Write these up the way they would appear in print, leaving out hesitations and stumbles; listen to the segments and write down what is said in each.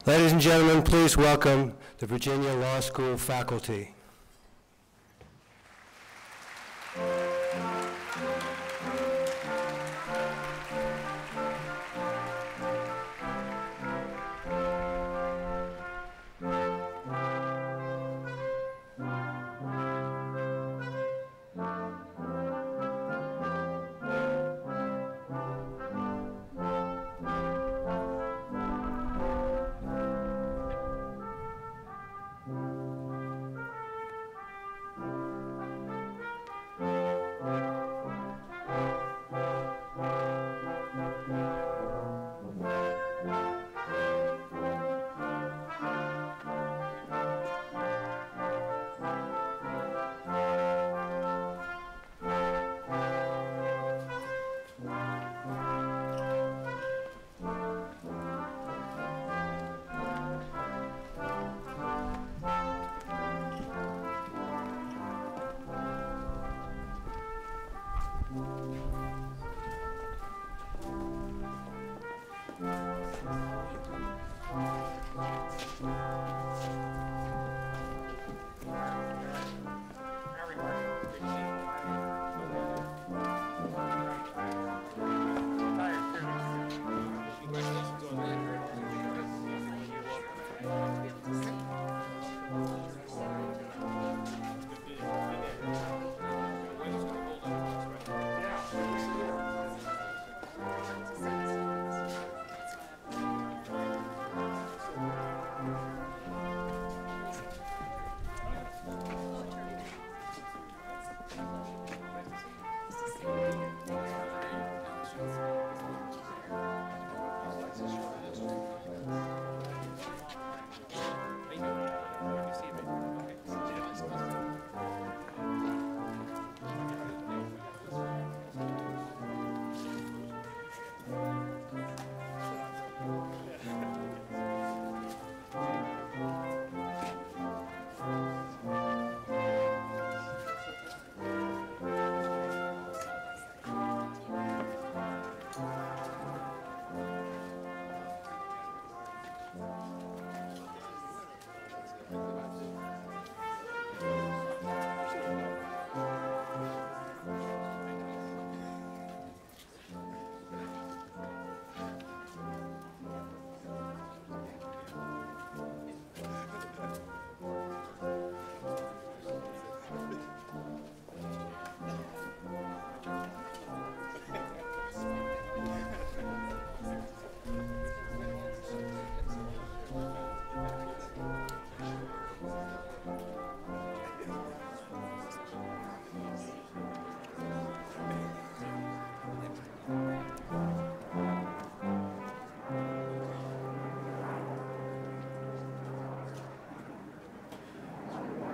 Ladies and gentlemen, please welcome the Virginia Law School faculty.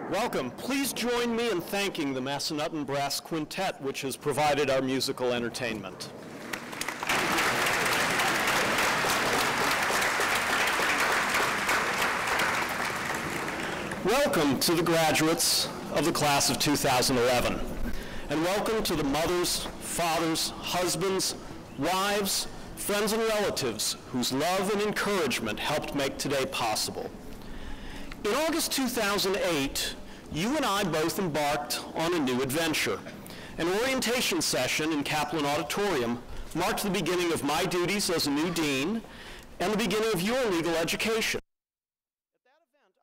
Welcome. Please join me in thanking the Massanutten Brass Quintet, which has provided our musical entertainment. Welcome to the graduates of the class of 2011, and welcome to the mothers, fathers, husbands, wives, friends, and relatives whose love and encouragement helped make today possible. In August 2008, you and I both embarked on a new adventure. An orientation session in Caplin Auditorium marked the beginning of my duties as a new dean and the beginning of your legal education.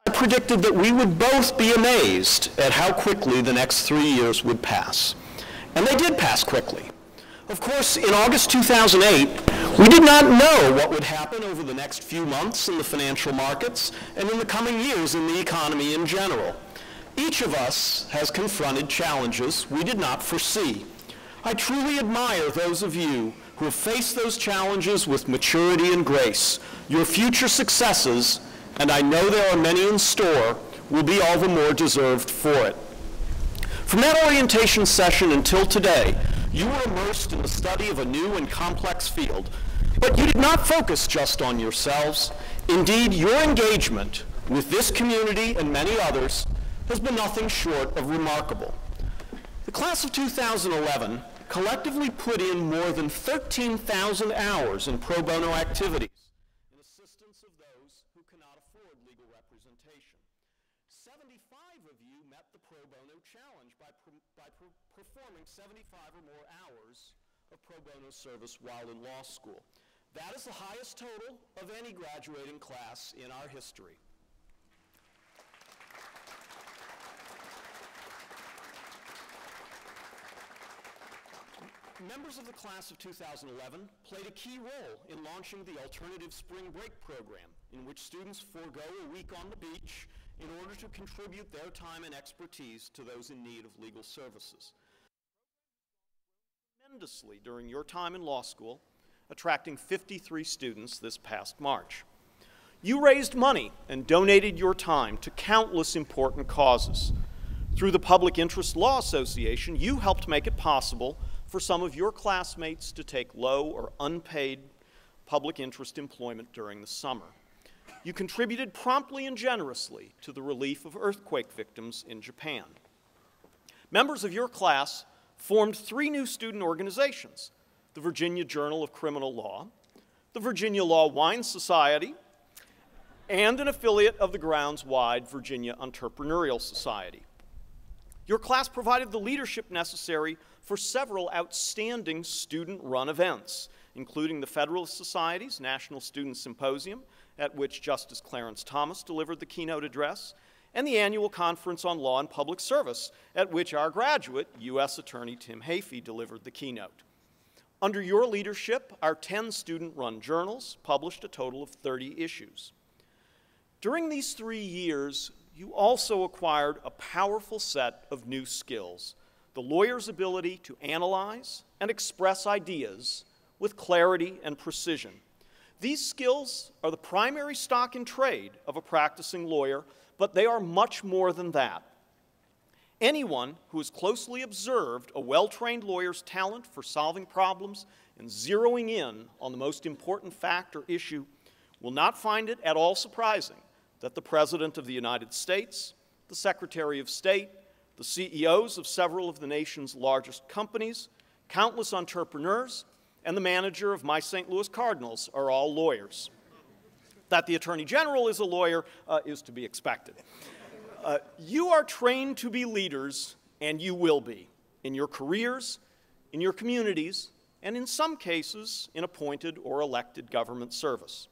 At that event, I predicted that we would both be amazed at how quickly the next 3 years would pass. And they did pass quickly. Of course, in August 2008, we did not know what would happen over the next few months in the financial markets and in the coming years in the economy in general. Each of us has confronted challenges we did not foresee. I truly admire those of you who have faced those challenges with maturity and grace. Your future successes, and I know there are many in store, will be all the more deserved for it. From that orientation session until today, you were immersed in the study of a new and complex field, but you did not focus just on yourselves. Indeed, your engagement with this community and many others has been nothing short of remarkable. The class of 2011 collectively put in more than 13,000 hours in pro bono activities in assistance of those who cannot of you met the pro bono challenge by performing 75 or more hours of pro bono service while in law school. That is the highest total of any graduating class in our history. Members of the class of 2011 played a key role in launching the Alternative Spring Break program, in which students forego a week on the beach in order to contribute their time and expertise to those in need of legal services. Tremendously during your time in law school, attracting 53 students this past March. You raised money and donated your time to countless important causes. Through the Public Interest Law Association, you helped make it possible for some of your classmates to take low or unpaid public interest employment during the summer. You contributed promptly and generously to the relief of earthquake victims in Japan. Members of your class formed 3 new student organizations: the Virginia Journal of Criminal Law, the Virginia Law Wine Society, and an affiliate of the grounds-wide Virginia Entrepreneurial Society. Your class provided the leadership necessary for several outstanding student-run events, including the Federalist Society's National Student Symposium, at which Justice Clarence Thomas delivered the keynote address, and the annual Conference on Law and Public Service, at which our graduate, U.S. Attorney Tim Hafey, delivered the keynote. Under your leadership, our 10 student-run journals published a total of 30 issues. During these 3 years, you also acquired a powerful set of new skills: the lawyer's ability to analyze and express ideas with clarity and precision. These skills are the primary stock in trade of a practicing lawyer, but they are much more than that. Anyone who has closely observed a well-trained lawyer's talent for solving problems and zeroing in on the most important fact or issue will not find it at all surprising that the President of the United States, the Secretary of State, the CEOs of several of the nation's largest companies, countless entrepreneurs, and the manager of my St. Louis Cardinals are all lawyers. That the Attorney General is a lawyer is to be expected. You are trained to be leaders, and you will be, in your careers, in your communities, and in some cases, in appointed or elected government service.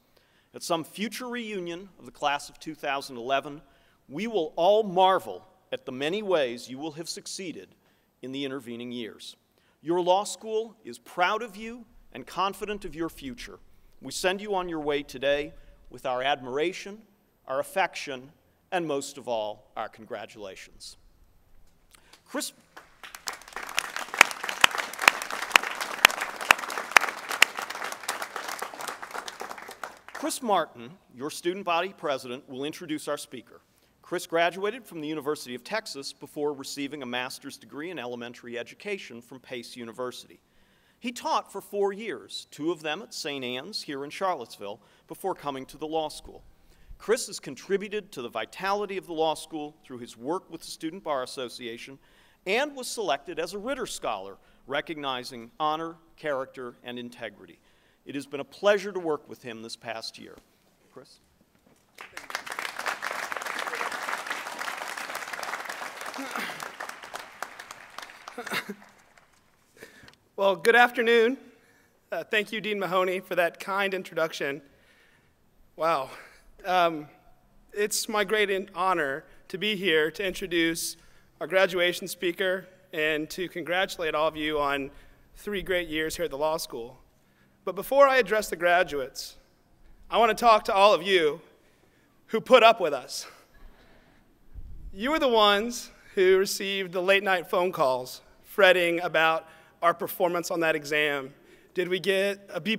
At some future reunion of the class of 2011, we will all marvel at the many ways you will have succeeded in the intervening years. Your law school is proud of you and confident of your future. We send you on your way today with our admiration, our affection, and most of all, our congratulations. Chris Martin, your student body president, will introduce our speaker. Chris graduated from the University of Texas before receiving a master's degree in elementary education from Pace University. He taught for 4 years, 2 of them at St. Anne's here in Charlottesville, before coming to the law school. Chris has contributed to the vitality of the law school through his work with the Student Bar Association and was selected as a Ritter Scholar, recognizing honor, character, and integrity. It has been a pleasure to work with him this past year. Chris? Well, good afternoon. Thank you, Dean Mahoney, for that kind introduction. Wow. It's my great honor to be here to introduce our graduation speaker and to congratulate all of you on 3 great years here at the law school. But before I address the graduates, I want to talk to all of you who put up with us. You were the ones who received the late-night phone calls, fretting about our performance on that exam. Did we get a B+,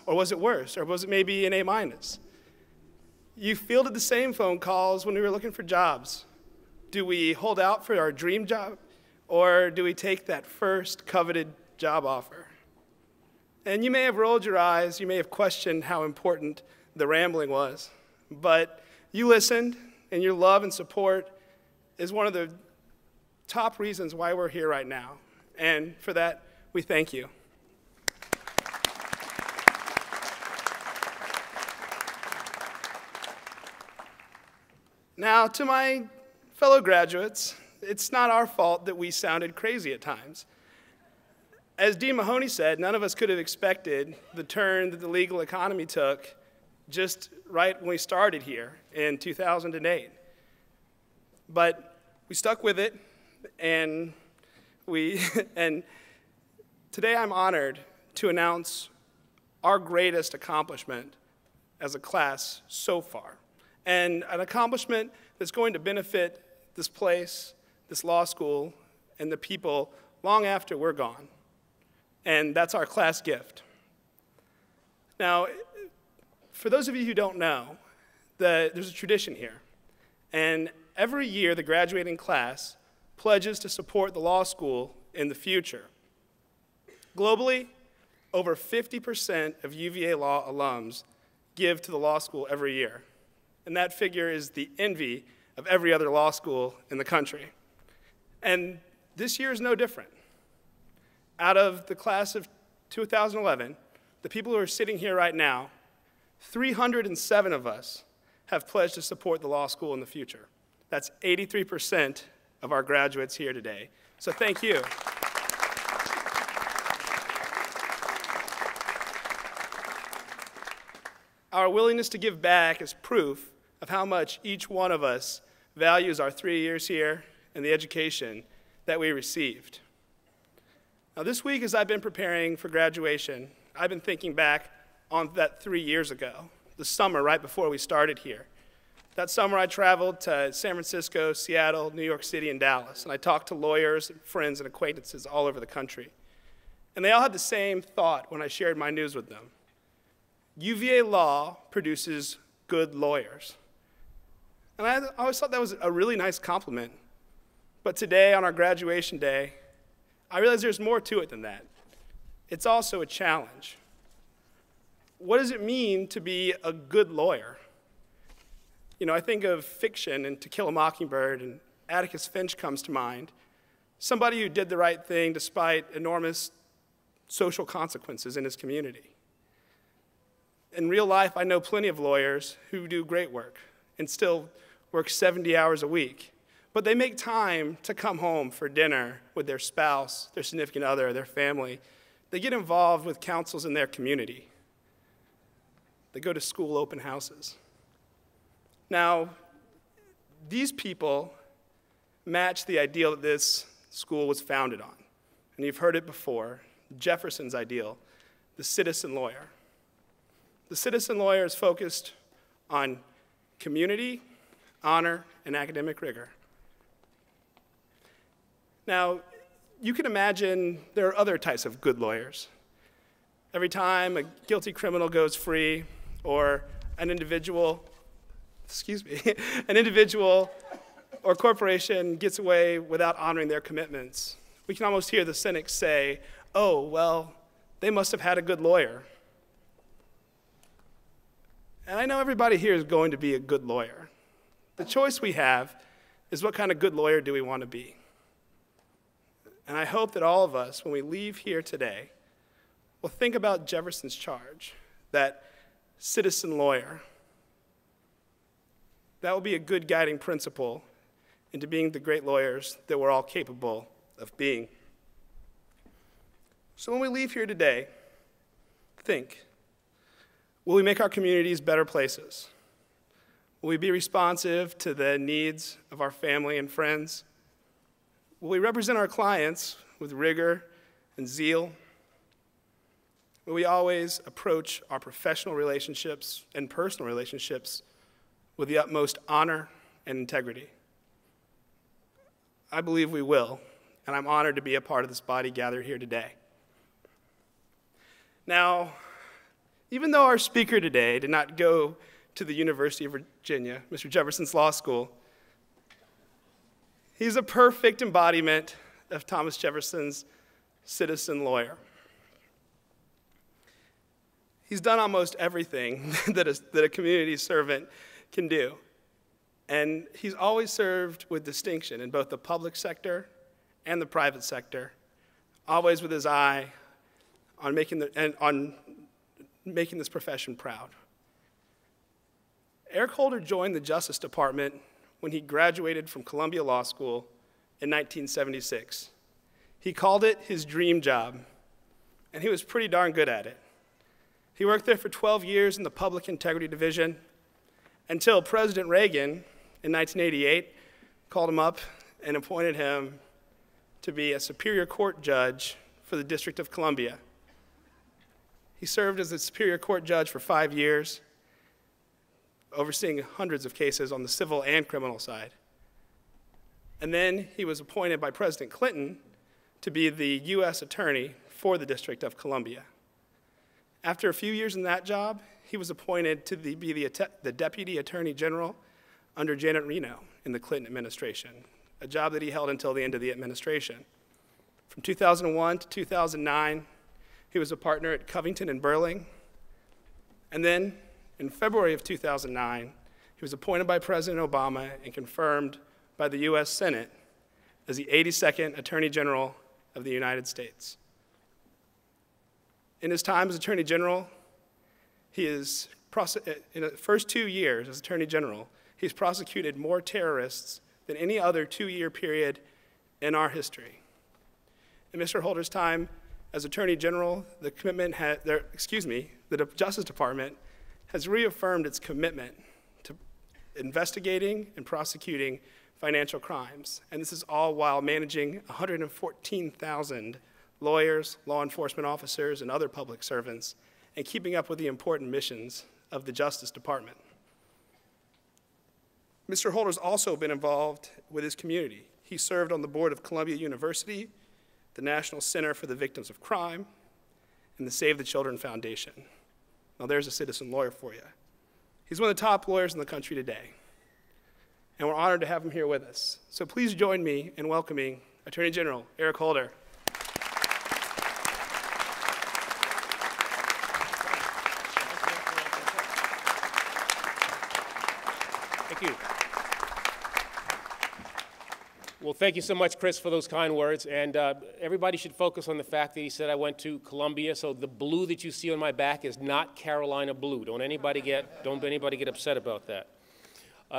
or was it worse, or was it maybe an A-? You fielded the same phone calls when we were looking for jobs. Do we hold out for our dream job, or do we take that first coveted job offer? And you may have rolled your eyes, you may have questioned how important the rambling was, but you listened, and your love and support is one of the top reasons why we're here right now. And for that, we thank you. Now, to my fellow graduates, it's not our fault that we sounded crazy at times. As Dean Mahoney said, none of us could have expected the turn that the legal economy took just right when we started here in 2008. But we stuck with it, and today I'm honored to announce our greatest accomplishment as a class so far, and an accomplishment that's going to benefit this place, this law school, and the people long after we're gone. And that's our class gift. Now, for those of you who don't know, there's a tradition here. And every year, the graduating class pledges to support the law school in the future. Globally, over 50% of UVA law alums give to the law school every year. And that figure is the envy of every other law school in the country. And this year is no different. Out of the class of 2011, the people who are sitting here right now, 307 of us have pledged to support the law school in the future. That's 83% of our graduates here today. So thank you. Our willingness to give back is proof of how much each one of us values our 3 years here and the education that we received. Now, this week, as I've been preparing for graduation, I've been thinking back on that 3 years ago, the summer right before we started here. That summer, I traveled to San Francisco, Seattle, New York City, and Dallas, and I talked to lawyers, and friends, and acquaintances all over the country. And they all had the same thought when I shared my news with them. UVA law produces good lawyers. And I always thought that was a really nice compliment. But today, on our graduation day, I realize there's more to it than that. It's also a challenge. What does it mean to be a good lawyer? You know, I think of fiction and To Kill a Mockingbird, and Atticus Finch comes to mind. Somebody who did the right thing despite enormous social consequences in his community. In real life, I know plenty of lawyers who do great work and still work 70 hours a week. But they make time to come home for dinner with their spouse, their significant other, their family. They get involved with councils in their community. They go to school open houses. Now, these people match the ideal that this school was founded on. And you've heard it before, Jefferson's ideal, the citizen lawyer. The citizen lawyer is focused on community, honor, and academic rigor. Now, you can imagine there are other types of good lawyers. Every time a guilty criminal goes free, or an individual or corporation gets away without honoring their commitments, we can almost hear the cynics say, oh, well, they must have had a good lawyer. And I know everybody here is going to be a good lawyer. The choice we have is what kind of good lawyer do we want to be? And I hope that all of us, when we leave here today, will think about Jefferson's charge, that citizen lawyer. That will be a good guiding principle into being the great lawyers that we're all capable of being. So when we leave here today, think, will we make our communities better places? Will we be responsive to the needs of our family and friends? Will we represent our clients with rigor and zeal? Will we always approach our professional relationships and personal relationships with the utmost honor and integrity? I believe we will, and I'm honored to be a part of this body gathered here today. Now, even though our speaker today did not go to the University of Virginia, Mr. Jefferson's Law School, he's a perfect embodiment of Thomas Jefferson's citizen lawyer. He's done almost everything that a community servant can do. And he's always served with distinction in both the public sector and the private sector, always with his eye on making this profession proud. Eric Holder joined the Justice Department when he graduated from Columbia Law School in 1976. He called it his dream job, and he was pretty darn good at it. He worked there for 12 years in the Public Integrity Division until President Reagan in 1988 called him up and appointed him to be a Superior Court judge for the District of Columbia. He served as a Superior Court judge for 5 years, overseeing hundreds of cases on the civil and criminal side. And then he was appointed by President Clinton to be the U.S. Attorney for the District of Columbia. After a few years in that job, he was appointed to be the Deputy Attorney General under Janet Reno in the Clinton administration, a job that he held until the end of the administration. From 2001 to 2009, he was a partner at Covington and Burling. And then, in February of 2009, he was appointed by President Obama and confirmed by the U.S. Senate as the 82nd Attorney General of the United States. In his time as Attorney General, in the first 2 years as Attorney General, he's prosecuted more terrorists than any other 2-year period in our history. In Mr. Holder's time as Attorney General, the Justice Department has reaffirmed its commitment to investigating and prosecuting financial crimes. And this is all while managing 114,000 lawyers, law enforcement officers, and other public servants, and keeping up with the important missions of the Justice Department. Mr. Holder's also been involved with his community. He served on the board of Columbia University, the National Center for the Victims of Crime, and the Save the Children Foundation. Now there's a citizen lawyer for you. He's one of the top lawyers in the country today, and we're honored to have him here with us. So please join me in welcoming Attorney General Eric Holder. Thank you. Well, thank you so much, Chris, for those kind words. And everybody should focus on the fact that he said I went to Columbia. So the blue that you see on my back is not Carolina blue. Don't anybody get upset about that.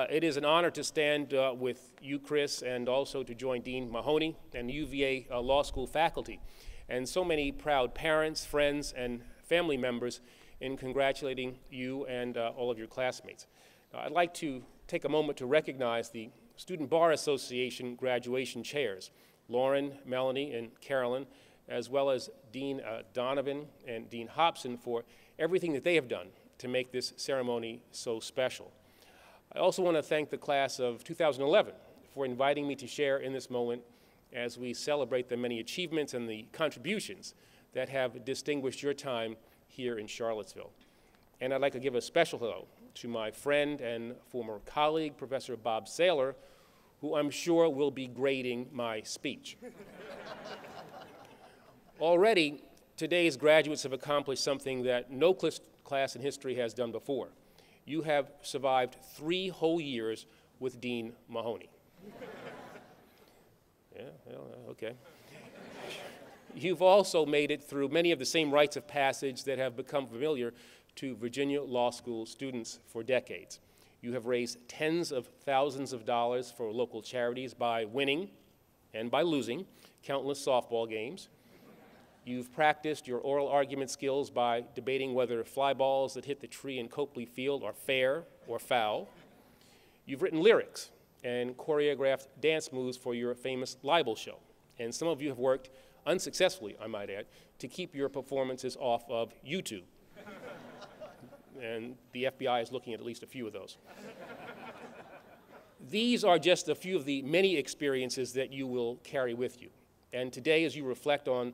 It is an honor to stand with you, Chris, and also to join Dean Mahoney and the UVA Law School faculty, and so many proud parents, friends, and family members in congratulating you and all of your classmates. I'd like to take a moment to recognize the Student Bar Association graduation chairs, Lauren, Melanie, and Carolyn, as well as Dean Donovan and Dean Hobson for everything that they have done to make this ceremony so special. I also want to thank the class of 2011 for inviting me to share in this moment as we celebrate the many achievements and the contributions that have distinguished your time here in Charlottesville. And I'd like to give a special hello to my friend and former colleague, Professor Bob Saylor, who I'm sure will be grading my speech. Already, today's graduates have accomplished something that no class in history has done before. You have survived 3 whole years with Dean Mahoney. Yeah, well, okay. You've also made it through many of the same rites of passage that have become familiar to Virginia Law School students for decades. You have raised tens of thousands of dollars for local charities by winning and by losing countless softball games. You've practiced your oral argument skills by debating whether fly balls that hit the tree in Copley Field are fair or foul. You've written lyrics and choreographed dance moves for your famous libel show. And some of you have worked unsuccessfully, I might add, to keep your performances off of YouTube. And the FBI is looking at least a few of those. These are just a few of the many experiences that you will carry with you. And today, as you reflect on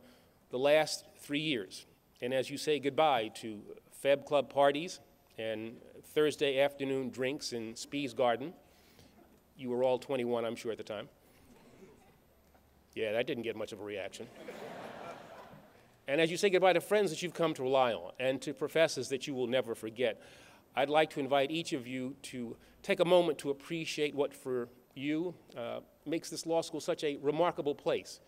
the last 3 years, and as you say goodbye to Feb Club parties and Thursday afternoon drinks in Spee's Garden, you were all 21, I'm sure, at the time. Yeah, that didn't get much of a reaction. And as you say goodbye to friends that you've come to rely on and to professors that you will never forget, I'd like to invite each of you to take a moment to appreciate what for you makes this law school such a remarkable place.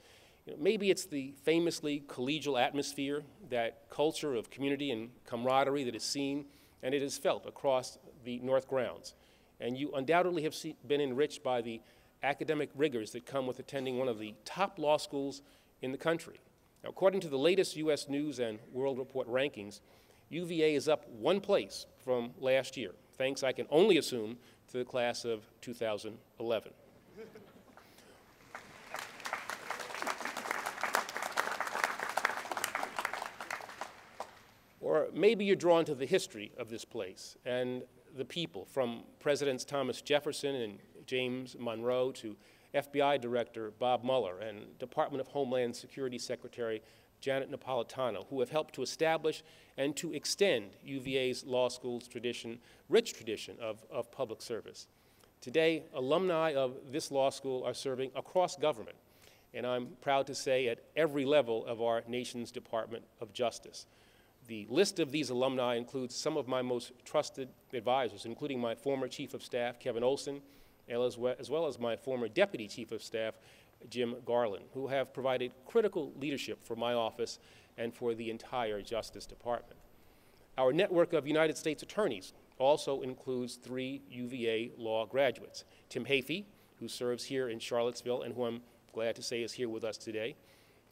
You know, maybe it's the famously collegial atmosphere, that culture of community and camaraderie that is seen and it is felt across the North grounds. and you undoubtedly have been enriched by the academic rigors that come with attending one of the top law schools in the country. Now, according to the latest U.S. News and World Report rankings, UVA is up 1 place from last year, thanks, I can only assume, to the class of 2011. Or maybe you're drawn to the history of this place and the people, from Presidents Thomas Jefferson and James Monroe to FBI Director Bob Mueller and Department of Homeland Security Secretary Janet Napolitano, who have helped to establish and to extend UVA's law school's tradition, rich tradition of public service. Today, alumni of this law school are serving across government, and I'm proud to say at every level of our nation's Department of Justice. The list of these alumni includes some of my most trusted advisors, including my former Chief of Staff, Kevin Olson, as well as my former Deputy Chief of Staff, Jim Garland, who have provided critical leadership for my office and for the entire Justice Department. Our network of United States attorneys also includes 3 UVA law graduates: Tim Hafey, who serves here in Charlottesville and who I'm glad to say is here with us today,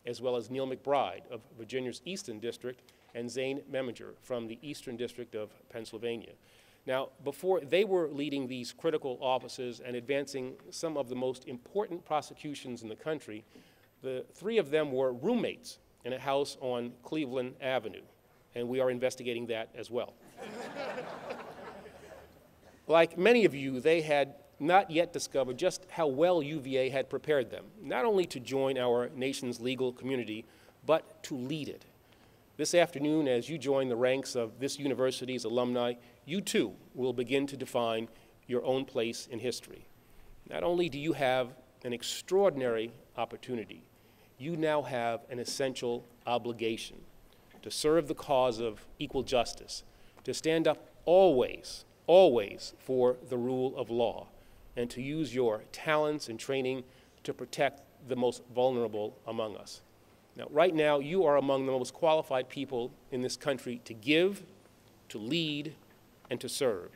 as well as Neil McBride of Virginia's Eastern District, and Zane Meminger from the Eastern District of Pennsylvania. Now, before they were leading these critical offices and advancing some of the most important prosecutions in the country, the 3 of them were roommates in a house on Cleveland Avenue, and we are investigating that as well. Like many of you, they had not yet discovered just how well UVA had prepared them, not only to join our nation's legal community, but to lead it. This afternoon, as you join the ranks of this university's alumni, you too will begin to define your own place in history. Not only do you have an extraordinary opportunity, you now have an essential obligation to serve the cause of equal justice, to stand up always, always for the rule of law, and to use your talents and training to protect the most vulnerable among us. Now, right now, you are among the most qualified people in this country to give, to lead, and to serve.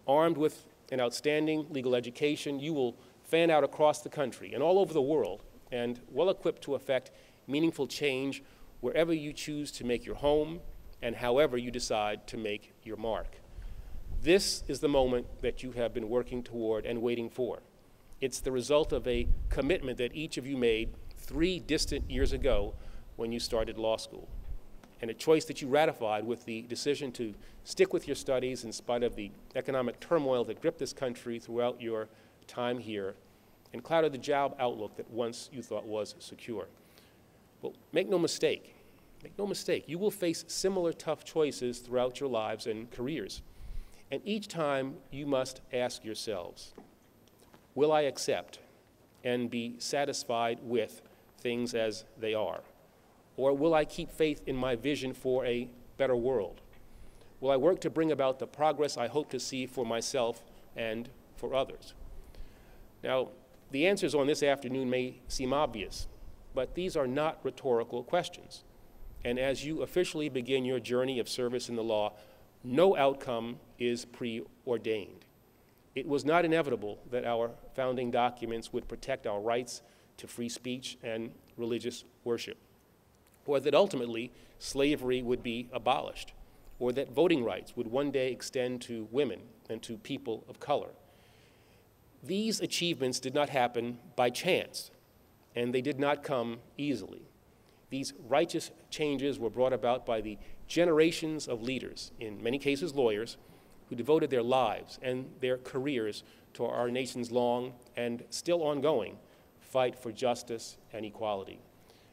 Armed with an outstanding legal education, you will fan out across the country and all over the world, and well-equipped to effect meaningful change wherever you choose to make your home and however you decide to make your mark. This is the moment that you have been working toward and waiting for. It's the result of a commitment that each of you made 3 distant years ago when you started law school, and a choice that you ratified with the decision to stick with your studies in spite of the economic turmoil that gripped this country throughout your time here and clouded the job outlook that once you thought was secure. Well, make no mistake, you will face similar tough choices throughout your lives and careers. And each time you must ask yourselves, will I accept and be satisfied with things as they are? Or will I keep faith in my vision for a better world? Will I work to bring about the progress I hope to see for myself and for others? Now, the answers on this afternoon may seem obvious, but these are not rhetorical questions. And as you officially begin your journey of service in the law, no outcome is preordained. It was not inevitable that our founding documents would protect our rights to free speech and religious worship, or that ultimately slavery would be abolished, or that voting rights would one day extend to women and to people of color. These achievements did not happen by chance, and they did not come easily. These righteous changes were brought about by the generations of leaders, in many cases lawyers, who devoted their lives and their careers to our nation's long and still ongoing fight for justice and equality,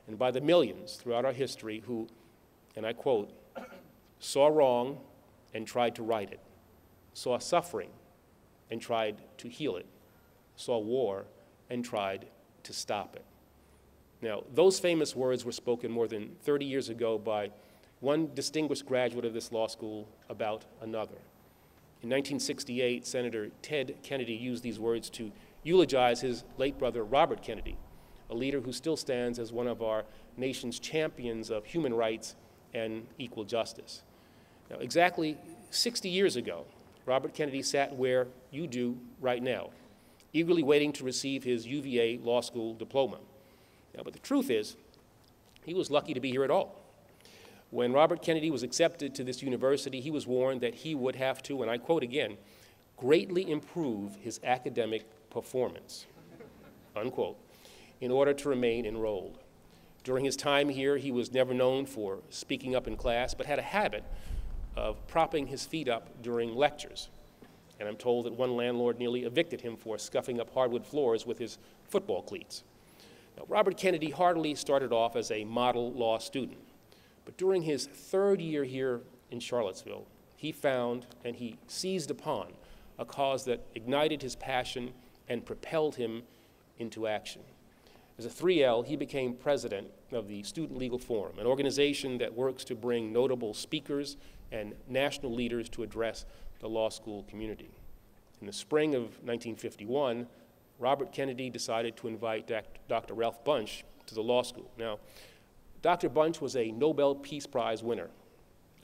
and by the millions throughout our history who, and I quote, saw wrong and tried to right it, saw suffering and tried to heal it, saw war and tried to stop it. Now, those famous words were spoken more than 30 years ago by one distinguished graduate of this law school about another. In 1968, Senator Ted Kennedy used these words to eulogize his late brother, Robert Kennedy, a leader who still stands as one of our nation's champions of human rights and equal justice. Now, exactly 60 years ago, Robert Kennedy sat where you do right now, eagerly waiting to receive his UVA law school diploma. Now, but the truth is, he was lucky to be here at all. When Robert Kennedy was accepted to this university, he was warned that he would have to, and I quote again, greatly improve his academic performance, unquote, in order to remain enrolled. During his time here, he was never known for speaking up in class, but had a habit of propping his feet up during lectures. And I'm told that one landlord nearly evicted him for scuffing up hardwood floors with his football cleats. Now, Robert Kennedy hardly started off as a model law student, but during his third year here in Charlottesville, he found and he seized upon a cause that ignited his passion and propelled him into action. As a 3L, he became president of the Student Legal Forum, an organization that works to bring notable speakers and national leaders to address the law school community. In the spring of 1951, Robert Kennedy decided to invite Dr. Ralph Bunche to the law school. Now, Dr. Bunche was a Nobel Peace Prize winner,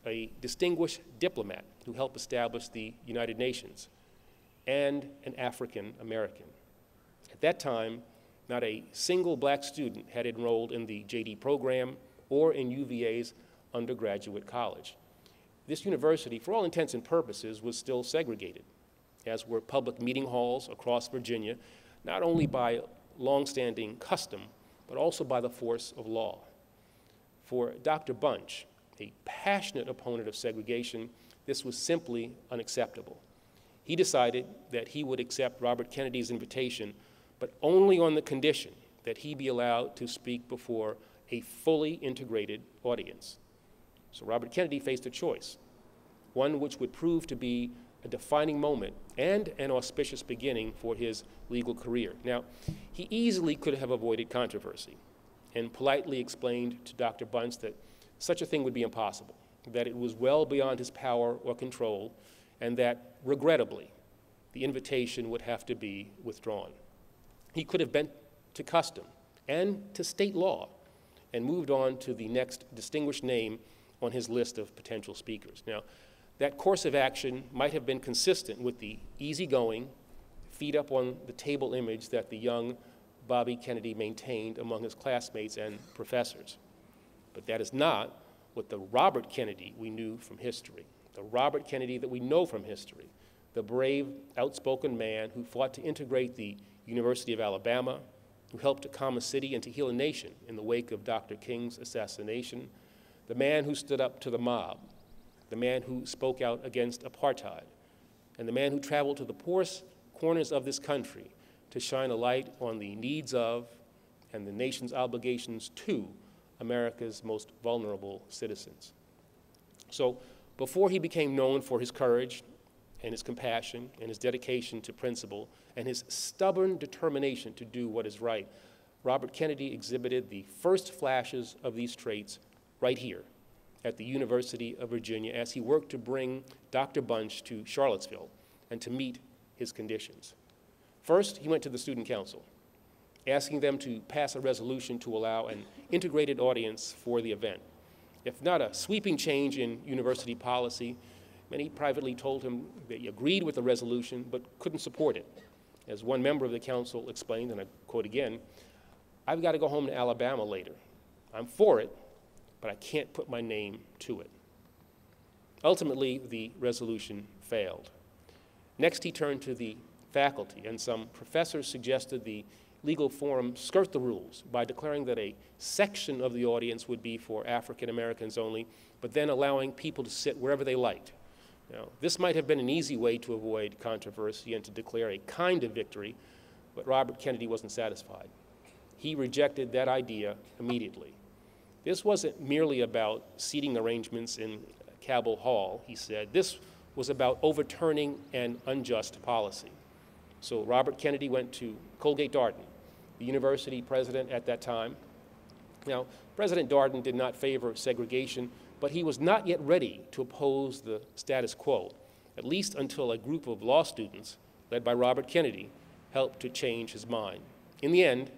a distinguished diplomat who helped establish the United Nations, and an African American. At that time, not a single black student had enrolled in the JD program or in UVA's undergraduate college. This university, for all intents and purposes, was still segregated, as were public meeting halls across Virginia, not only by longstanding custom, but also by the force of law. For Dr. Bunche, a passionate opponent of segregation, this was simply unacceptable. He decided that he would accept Robert Kennedy's invitation, but only on the condition that he be allowed to speak before a fully integrated audience. So Robert Kennedy faced a choice, one which would prove to be a defining moment and an auspicious beginning for his legal career. Now, he easily could have avoided controversy and politely explained to Dr. Bunche that such a thing would be impossible, that it was well beyond his power or control, and that, regrettably, the invitation would have to be withdrawn. He could have bent to custom and to state law and moved on to the next distinguished name on his list of potential speakers. Now, that course of action might have been consistent with the easygoing, feet up on the table image that the young Bobby Kennedy maintained among his classmates and professors. But that is not what the Robert Kennedy we knew from history, the Robert Kennedy that we know from history, the brave, outspoken man who fought to integrate the University of Alabama, who helped to calm a city and to heal a nation in the wake of Dr. King's assassination, the man who stood up to the mob, the man who spoke out against apartheid, and the man who traveled to the poorest corners of this country to shine a light on the needs of and the nation's obligations to America's most vulnerable citizens. So before he became known for his courage and his compassion and his dedication to principle and his stubborn determination to do what is right, Robert Kennedy exhibited the first flashes of these traits right here at the University of Virginia as he worked to bring Dr. Bunche to Charlottesville and to meet his conditions. First, he went to the Student Council, asking them to pass a resolution to allow an integrated audience for the event. If not a sweeping change in university policy, many privately told him they agreed with the resolution but couldn't support it. As one member of the council explained, and I quote again, "I've got to go home to Alabama later. I'm for it, but I can't put my name to it." Ultimately, the resolution failed. Next, he turned to the faculty, and some professors suggested the legal forum skirt the rules by declaring that a section of the audience would be for African Americans only, but then allowing people to sit wherever they liked. Now, this might have been an easy way to avoid controversy and to declare a kind of victory, but Robert Kennedy wasn't satisfied. He rejected that idea immediately. This wasn't merely about seating arrangements in Cabell Hall, he said. This was about overturning an unjust policy. So Robert Kennedy went to Colgate Darden, the university president at that time. Now, President Darden did not favor segregation, but he was not yet ready to oppose the status quo, at least until a group of law students, led by Robert Kennedy, helped to change his mind. In the end,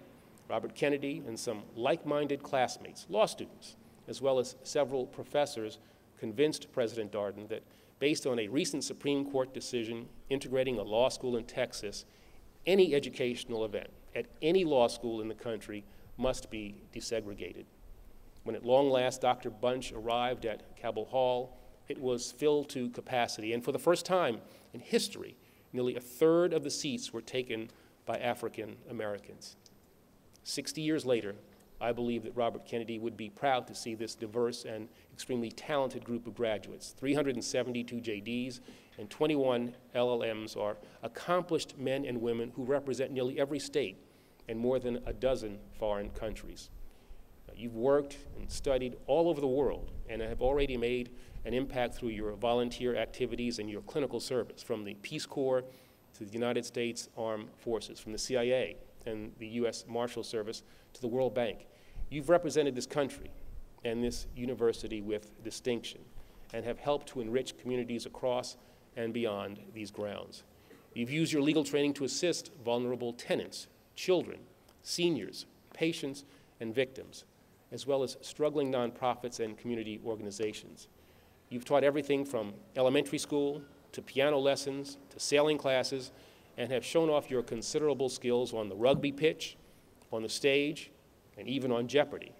Robert Kennedy and some like-minded classmates, law students, as well as several professors, convinced President Darden that based on a recent Supreme Court decision integrating a law school in Texas, any educational event at any law school in the country must be desegregated. When at long last Dr. Bunch arrived at Cabell Hall, it was filled to capacity, and for the first time in history, nearly a third of the seats were taken by African Americans. 60 years later, I believe that Robert Kennedy would be proud to see this diverse and extremely talented group of graduates. 372 JDs and 21 LLMs are accomplished men and women who represent nearly every state and more than a dozen foreign countries. You've worked and studied all over the world and have already made an impact through your volunteer activities and your clinical service, from the Peace Corps to the United States Armed Forces, from the CIA and the U.S. Marshal Service to the World Bank. You've represented this country and this university with distinction and have helped to enrich communities across and beyond these grounds. You've used your legal training to assist vulnerable tenants, children, seniors, patients, and victims, as well as struggling nonprofits and community organizations. You've taught everything from elementary school to piano lessons to sailing classes, and have shown off your considerable skills on the rugby pitch, on the stage, and even on Jeopardy!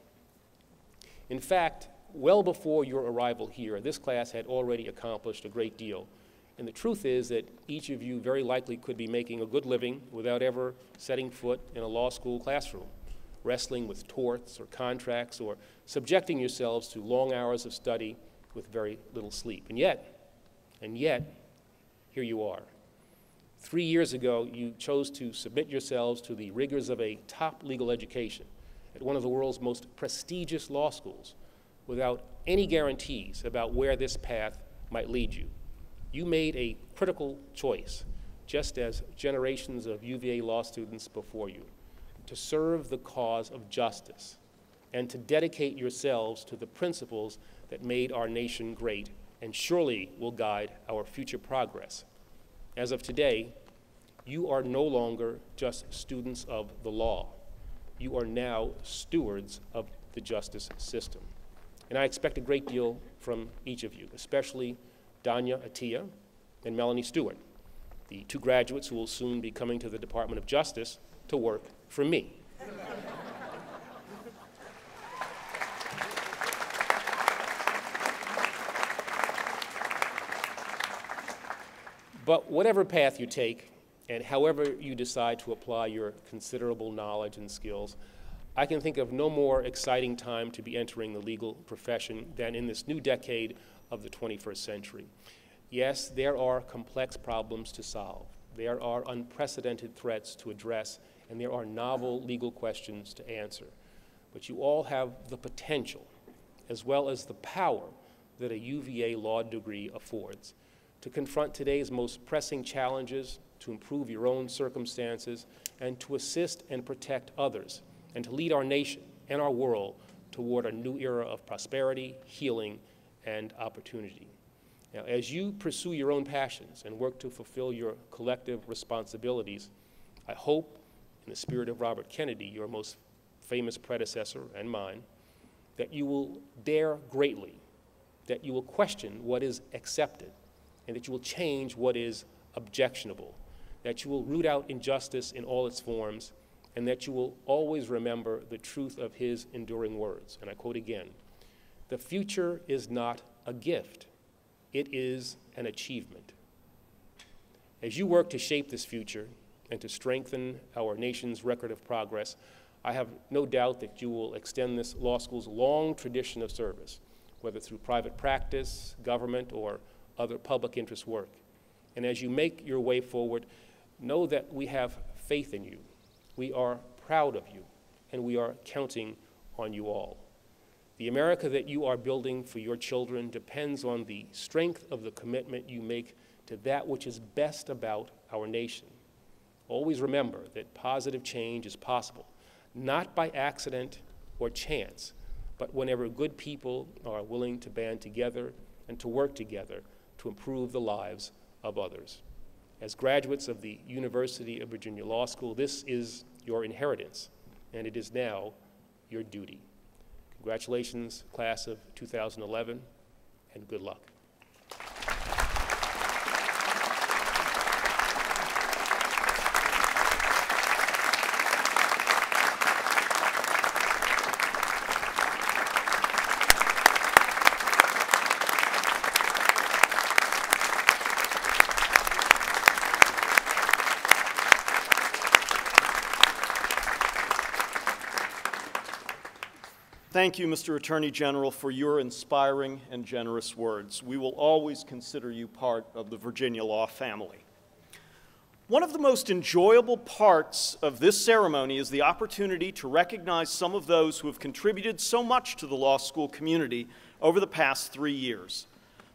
In fact, well before your arrival here, this class had already accomplished a great deal. And the truth is that each of you very likely could be making a good living without ever setting foot in a law school classroom, wrestling with torts or contracts, or subjecting yourselves to long hours of study with very little sleep. And yet, here you are. 3 years ago, you chose to submit yourselves to the rigors of a top legal education at one of the world's most prestigious law schools without any guarantees about where this path might lead you. You made a critical choice, just as generations of UVA law students before you, to serve the cause of justice and to dedicate yourselves to the principles that made our nation great and surely will guide our future progress. As of today, you are no longer just students of the law. You are now stewards of the justice system. And I expect a great deal from each of you, especially Danya Atiyah and Melanie Stewart, the two graduates who will soon be coming to the Department of Justice to work for me. But whatever path you take, and however you decide to apply your considerable knowledge and skills, I can think of no more exciting time to be entering the legal profession than in this new decade of the 21st century. Yes, there are complex problems to solve. There are unprecedented threats to address, and there are novel legal questions to answer. But you all have the potential, as well as the power that a UVA law degree affords, to confront today's most pressing challenges, to improve your own circumstances, and to assist and protect others, and to lead our nation and our world toward a new era of prosperity, healing, and opportunity. Now, as you pursue your own passions and work to fulfill your collective responsibilities, I hope, in the spirit of Robert Kennedy, your most famous predecessor and mine, that you will dare greatly, that you will question what is accepted, and that you will change what is objectionable, that you will root out injustice in all its forms, and that you will always remember the truth of his enduring words. And I quote again, "The future is not a gift, it is an achievement." As you work to shape this future and to strengthen our nation's record of progress, I have no doubt that you will extend this law school's long tradition of service, whether through private practice, government, or other public interest work. And as you make your way forward, know that we have faith in you. We are proud of you, and we are counting on you all. The America that you are building for your children depends on the strength of the commitment you make to that which is best about our nation. Always remember that positive change is possible, not by accident or chance, but whenever good people are willing to band together and to work together to improve the lives of others. As graduates of the University of Virginia Law School, this is your inheritance, and it is now your duty. Congratulations, class of 2011, and good luck. Thank you, Mr. Attorney General, for your inspiring and generous words. We will always consider you part of the Virginia law family. One of the most enjoyable parts of this ceremony is the opportunity to recognize some of those who have contributed so much to the law school community over the past 3 years.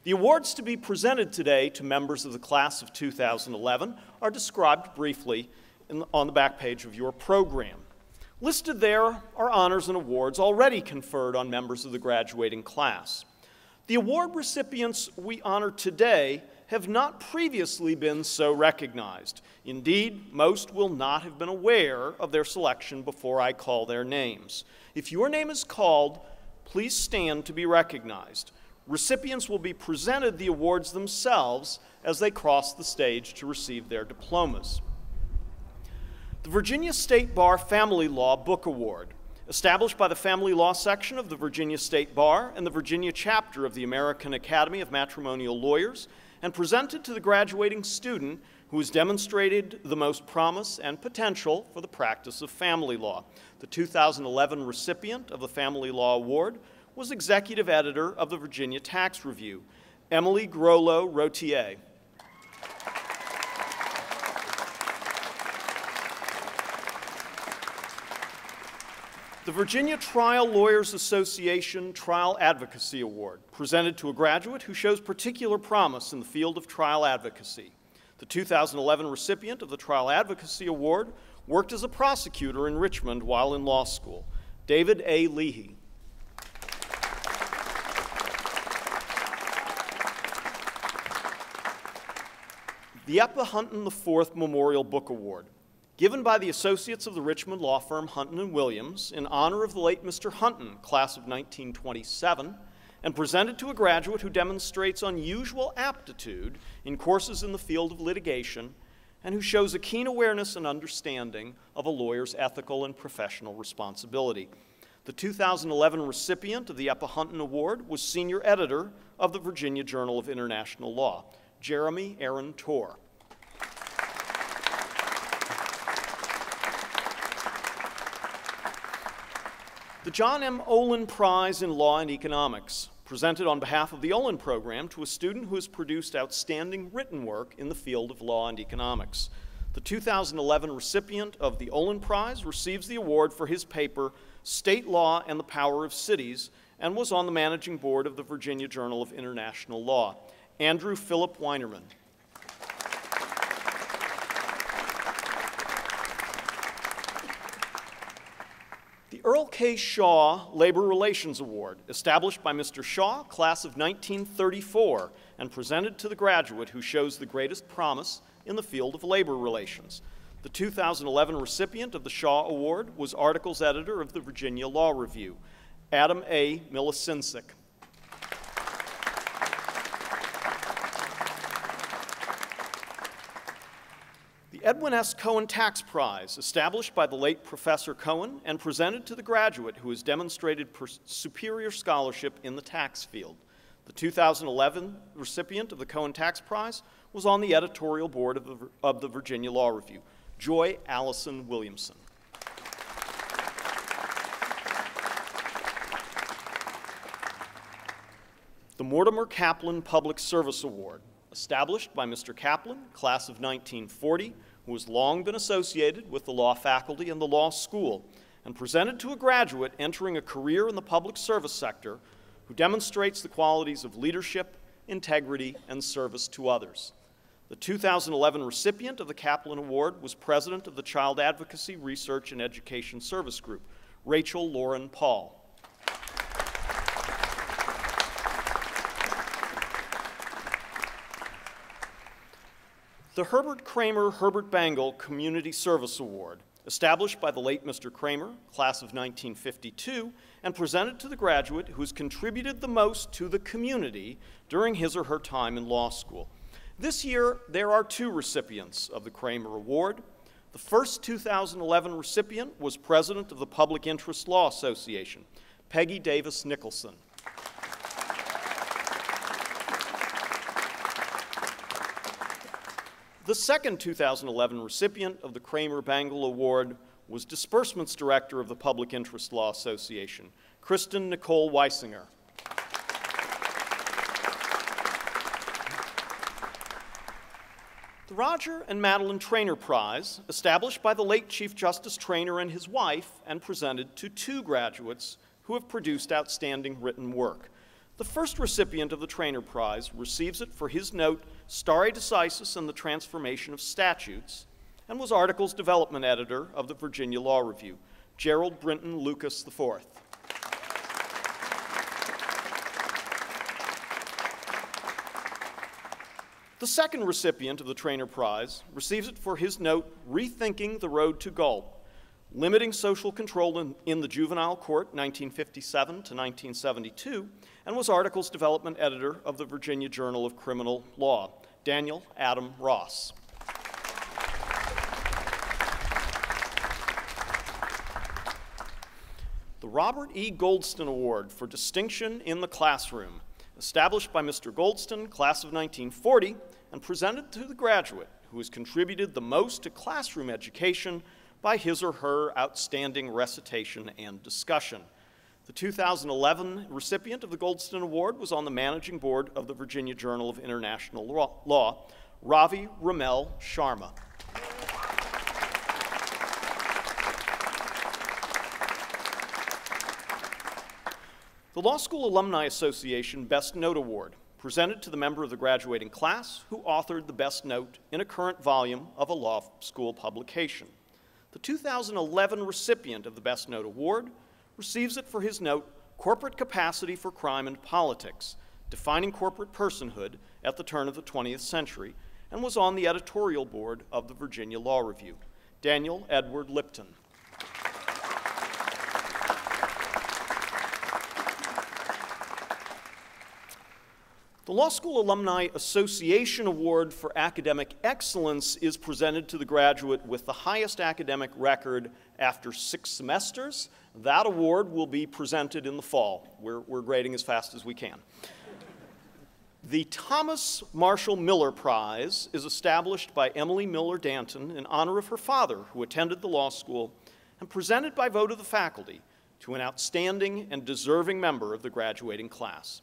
The awards to be presented today to members of the class of 2011 are described briefly on the back page of your program. Listed there are honors and awards already conferred on members of the graduating class. The award recipients we honor today have not previously been so recognized. Indeed, most will not have been aware of their selection before I call their names. If your name is called, please stand to be recognized. Recipients will be presented the awards themselves as they cross the stage to receive their diplomas. The Virginia State Bar Family Law Book Award, established by the Family Law Section of the Virginia State Bar and the Virginia Chapter of the American Academy of Matrimonial Lawyers, and presented to the graduating student who has demonstrated the most promise and potential for the practice of family law. The 2011 recipient of the Family Law Award was Executive Editor of the Virginia Tax Review, Emily Grollo-Rotier. The Virginia Trial Lawyers Association Trial Advocacy Award, presented to a graduate who shows particular promise in the field of trial advocacy. The 2011 recipient of the Trial Advocacy Award worked as a prosecutor in Richmond while in law school, David A. Leahy. The Eppa Hunton IV Memorial Book Award, given by the Associates of the Richmond law firm Hunton & Williams in honor of the late Mr. Hunton, class of 1927, and presented to a graduate who demonstrates unusual aptitude in courses in the field of litigation and who shows a keen awareness and understanding of a lawyer's ethical and professional responsibility. The 2011 recipient of the Eppa Hunton Award was Senior Editor of the Virginia Journal of International Law, Jeremy Aaron Torr. The John M. Olin Prize in Law and Economics, presented on behalf of the Olin Program to a student who has produced outstanding written work in the field of law and economics. The 2011 recipient of the Olin Prize receives the award for his paper, State Law and the Power of Cities, and was on the managing board of the Virginia Journal of International Law, Andrew Philip Weinerman. The Earl K. Shaw Labor Relations Award, established by Mr. Shaw, class of 1934, and presented to the graduate who shows the greatest promise in the field of labor relations. The 2011 recipient of the Shaw Award was Articles Editor of the Virginia Law Review, Adam A. Milicincic. The Edwin S. Cohen Tax Prize, established by the late Professor Cohen and presented to the graduate who has demonstrated superior scholarship in the tax field. The 2011 recipient of the Cohen Tax Prize was on the editorial board of the Virginia Law Review, Joy Allison Williamson. The Mortimer Caplin Public Service Award, established by Mr. Caplin, class of 1940, who has long been associated with the law faculty and the law school, and presented to a graduate entering a career in the public service sector who demonstrates the qualities of leadership, integrity, and service to others. The 2011 recipient of the Caplin Award was president of the Child Advocacy Research and Education Service Group, Rachel Lauren Paul. The Herbert Kramer Herbert Bangle Community Service Award, established by the late Mr. Kramer, class of 1952, and presented to the graduate who has contributed the most to the community during his or her time in law school. This year, there are 2 recipients of the Kramer Award. The first 2011 recipient was president of the Public Interest Law Association, Peggy Davis Nicholson. The second 2011 recipient of the Kramer Bangle Award was Disbursements Director of the Public Interest Law Association, Kristen Nicole Weisinger. The Roger and Madeline Traynor Prize, established by the late Chief Justice Traynor and his wife, and presented to 2 graduates who have produced outstanding written work. The first recipient of the Traynor Prize receives it for his note, Stare Decisis and the Transformation of Statutes, and was Articles Development Editor of the Virginia Law Review, Gerald Brinton Lucas IV. The second recipient of the Traynor Prize receives it for his note, Rethinking the Road to Gulp, Limiting Social Control in the Juvenile Court, 1957 to 1972, and was Articles Development Editor of the Virginia Journal of Criminal Law, Daniel Adam Ross. The Robert E. Goldston Award for Distinction in the Classroom, established by Mr. Goldston, class of 1940, and presented to the graduate who has contributed the most to classroom education by his or her outstanding recitation and discussion. The 2011 recipient of the Goldston Award was on the managing board of the Virginia Journal of International Law, Ravi Ramel Sharma. The Law School Alumni Association Best Note Award, presented to the member of the graduating class who authored the best note in a current volume of a law school publication. The 2011 recipient of the Best Note Award receives it for his note, Corporate Capacity for Crime and Politics, Defining Corporate Personhood at the Turn of the 20th Century, and was on the editorial board of the Virginia Law Review, Daniel Edward Lipton. The Law School Alumni Association Award for Academic Excellence is presented to the graduate with the highest academic record after 6 semesters. That award will be presented in the fall. We're grading as fast as we can. The Thomas Marshall Miller Prize is established by Emily Miller Danton in honor of her father, who attended the law school, and presented by vote of the faculty to an outstanding and deserving member of the graduating class.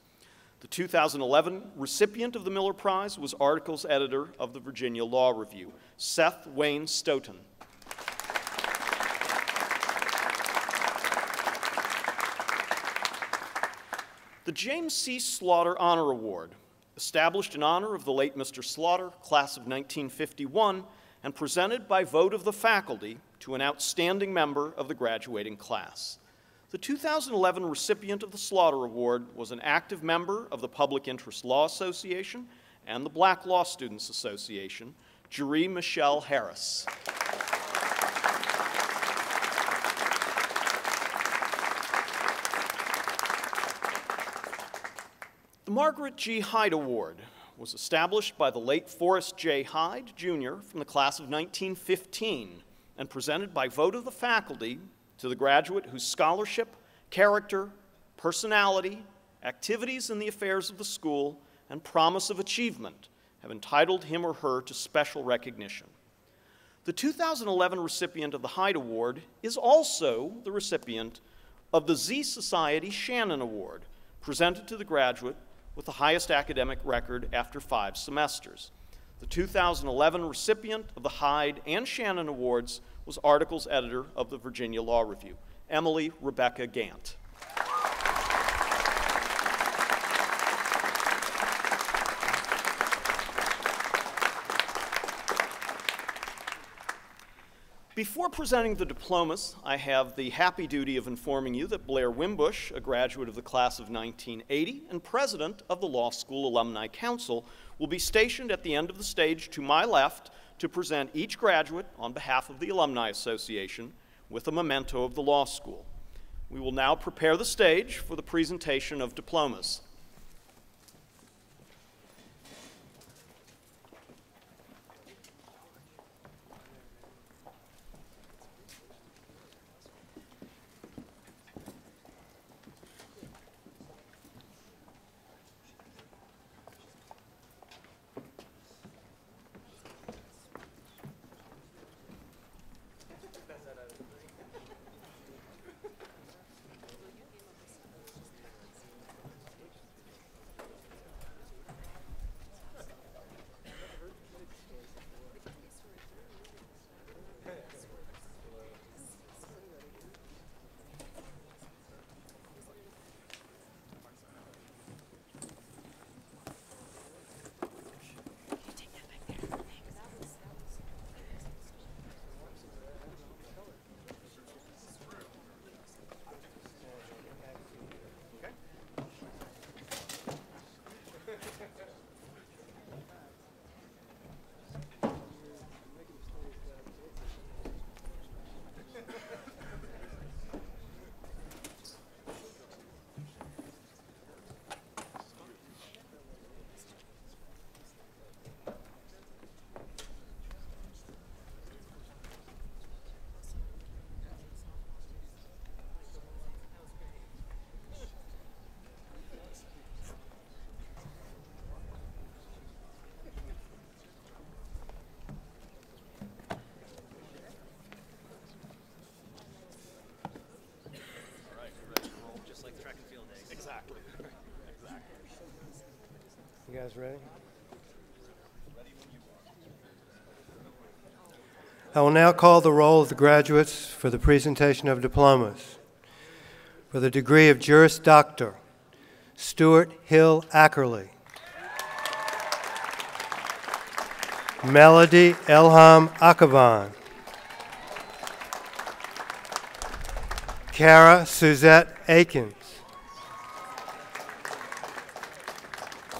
The 2011 recipient of the Miller Prize was Articles Editor of the Virginia Law Review, Seth Wayne Stoughton. The James C. Slaughter Honor Award, established in honor of the late Mr. Slaughter, class of 1951, and presented by vote of the faculty to an outstanding member of the graduating class. The 2011 recipient of the Slaughter Award was an active member of the Public Interest Law Association and the Black Law Students Association, Jeree Michelle Harris. The Margaret G. Hyde Award was established by the late Forrest J. Hyde, Jr. from the class of 1915 and presented by vote of the faculty to the graduate whose scholarship, character, personality, activities in the affairs of the school, and promise of achievement have entitled him or her to special recognition. The 2011 recipient of the Hyde Award is also the recipient of the Z Society Shannon Award, presented to the graduate with the highest academic record after 5 semesters. The 2011 recipient of the Hyde and Shannon Awards was Articles Editor of the Virginia Law Review, Emily Rebecca Gant. Before presenting the diplomas, I have the happy duty of informing you that Blair Wimbush, a graduate of the class of 1980 and president of the Law School Alumni Council, will be stationed at the end of the stage to my left to present each graduate on behalf of the Alumni Association with a memento of the law school. We will now prepare the stage for the presentation of diplomas. Exactly. You guys ready? I will now call the roll of the graduates for the presentation of diplomas. For the degree of Juris Doctor, Stuart Hill Ackerley. Melody Elham Akavan. Kara Suzette Akins.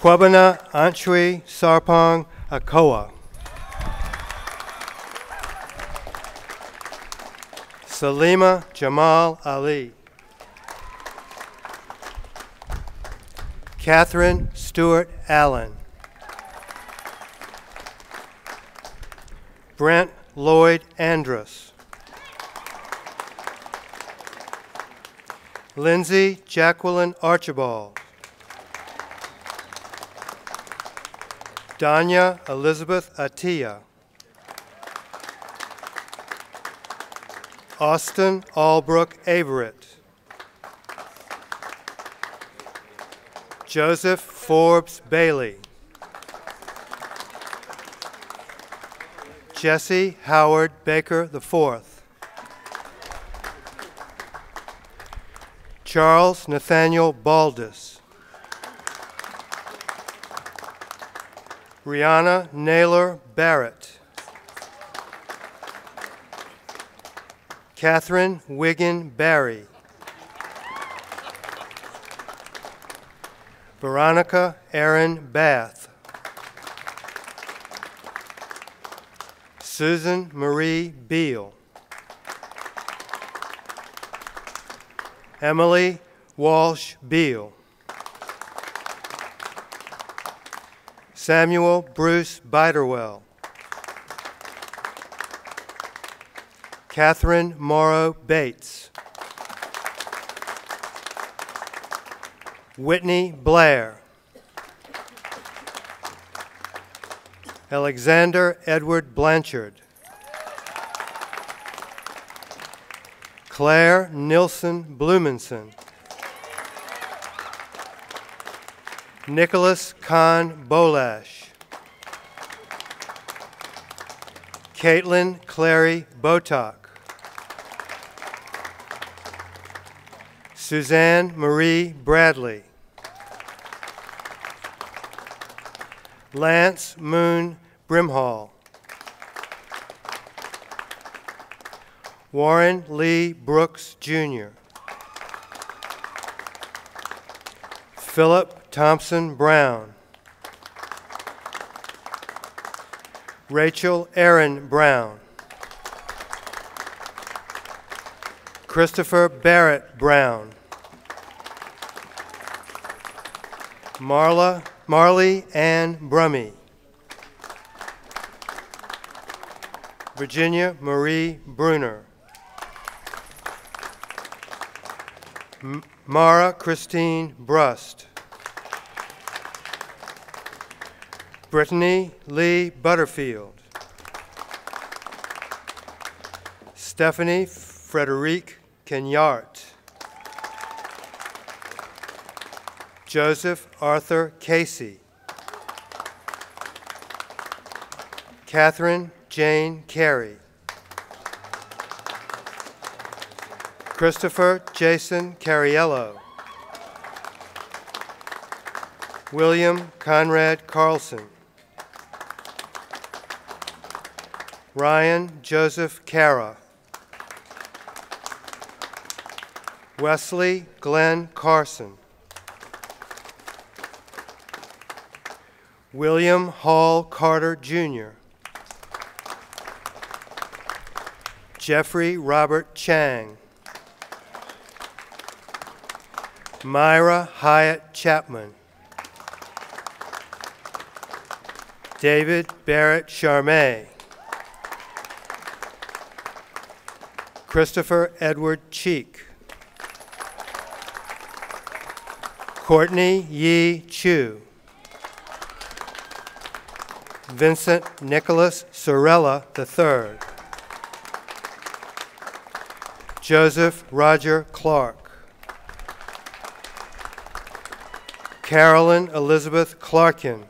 Kwabena Anshui Sarpong Akoa. Salima Jamal Ali. Catherine Stewart Allen. Brent Lloyd Andrus. Lindsay Jacqueline Archibald. Danya Elizabeth Atiyah. Austin Albrook Averett. Joseph Forbes Bailey. Jesse Howard Baker IV. Charles Nathaniel Baldus. Rihanna Naylor Barrett. Catherine Wiggin Barry. Veronica Aaron Bath. Susan Marie Beal. Emily Walsh Beal. Samuel Bruce Biderwell. Catherine Morrow Bates. Whitney Blair. Alexander Edward Blanchard. Claire Nilsson Blumenson. Nicholas Kahn Bolash. Caitlin Clary Botok. Suzanne Marie Bradley. Lance Moon Brimhall. Warren Lee Brooks, Jr. Philip Thompson Brown. Rachel Aaron Brown. Christopher Barrett Brown. Marley Ann Brummie. Virginia Marie Bruner. Mara Christine Brust. Brittany Lee Butterfield. Stephanie Frederique Kenyart. Joseph Arthur Casey. Catherine Jane Carey. Christopher Jason Cariello. William Conrad Carlson. Ryan Joseph Cara. Wesley Glenn Carson. William Hall Carter, Jr. Jeffrey Robert Chang. Myra Hyatt Chapman. David Barrett Charmé. Christopher Edward Cheek. Courtney Yi Chu. Vincent Nicholas Sorella III. Joseph Roger Clark. Carolyn Elizabeth Clarkin.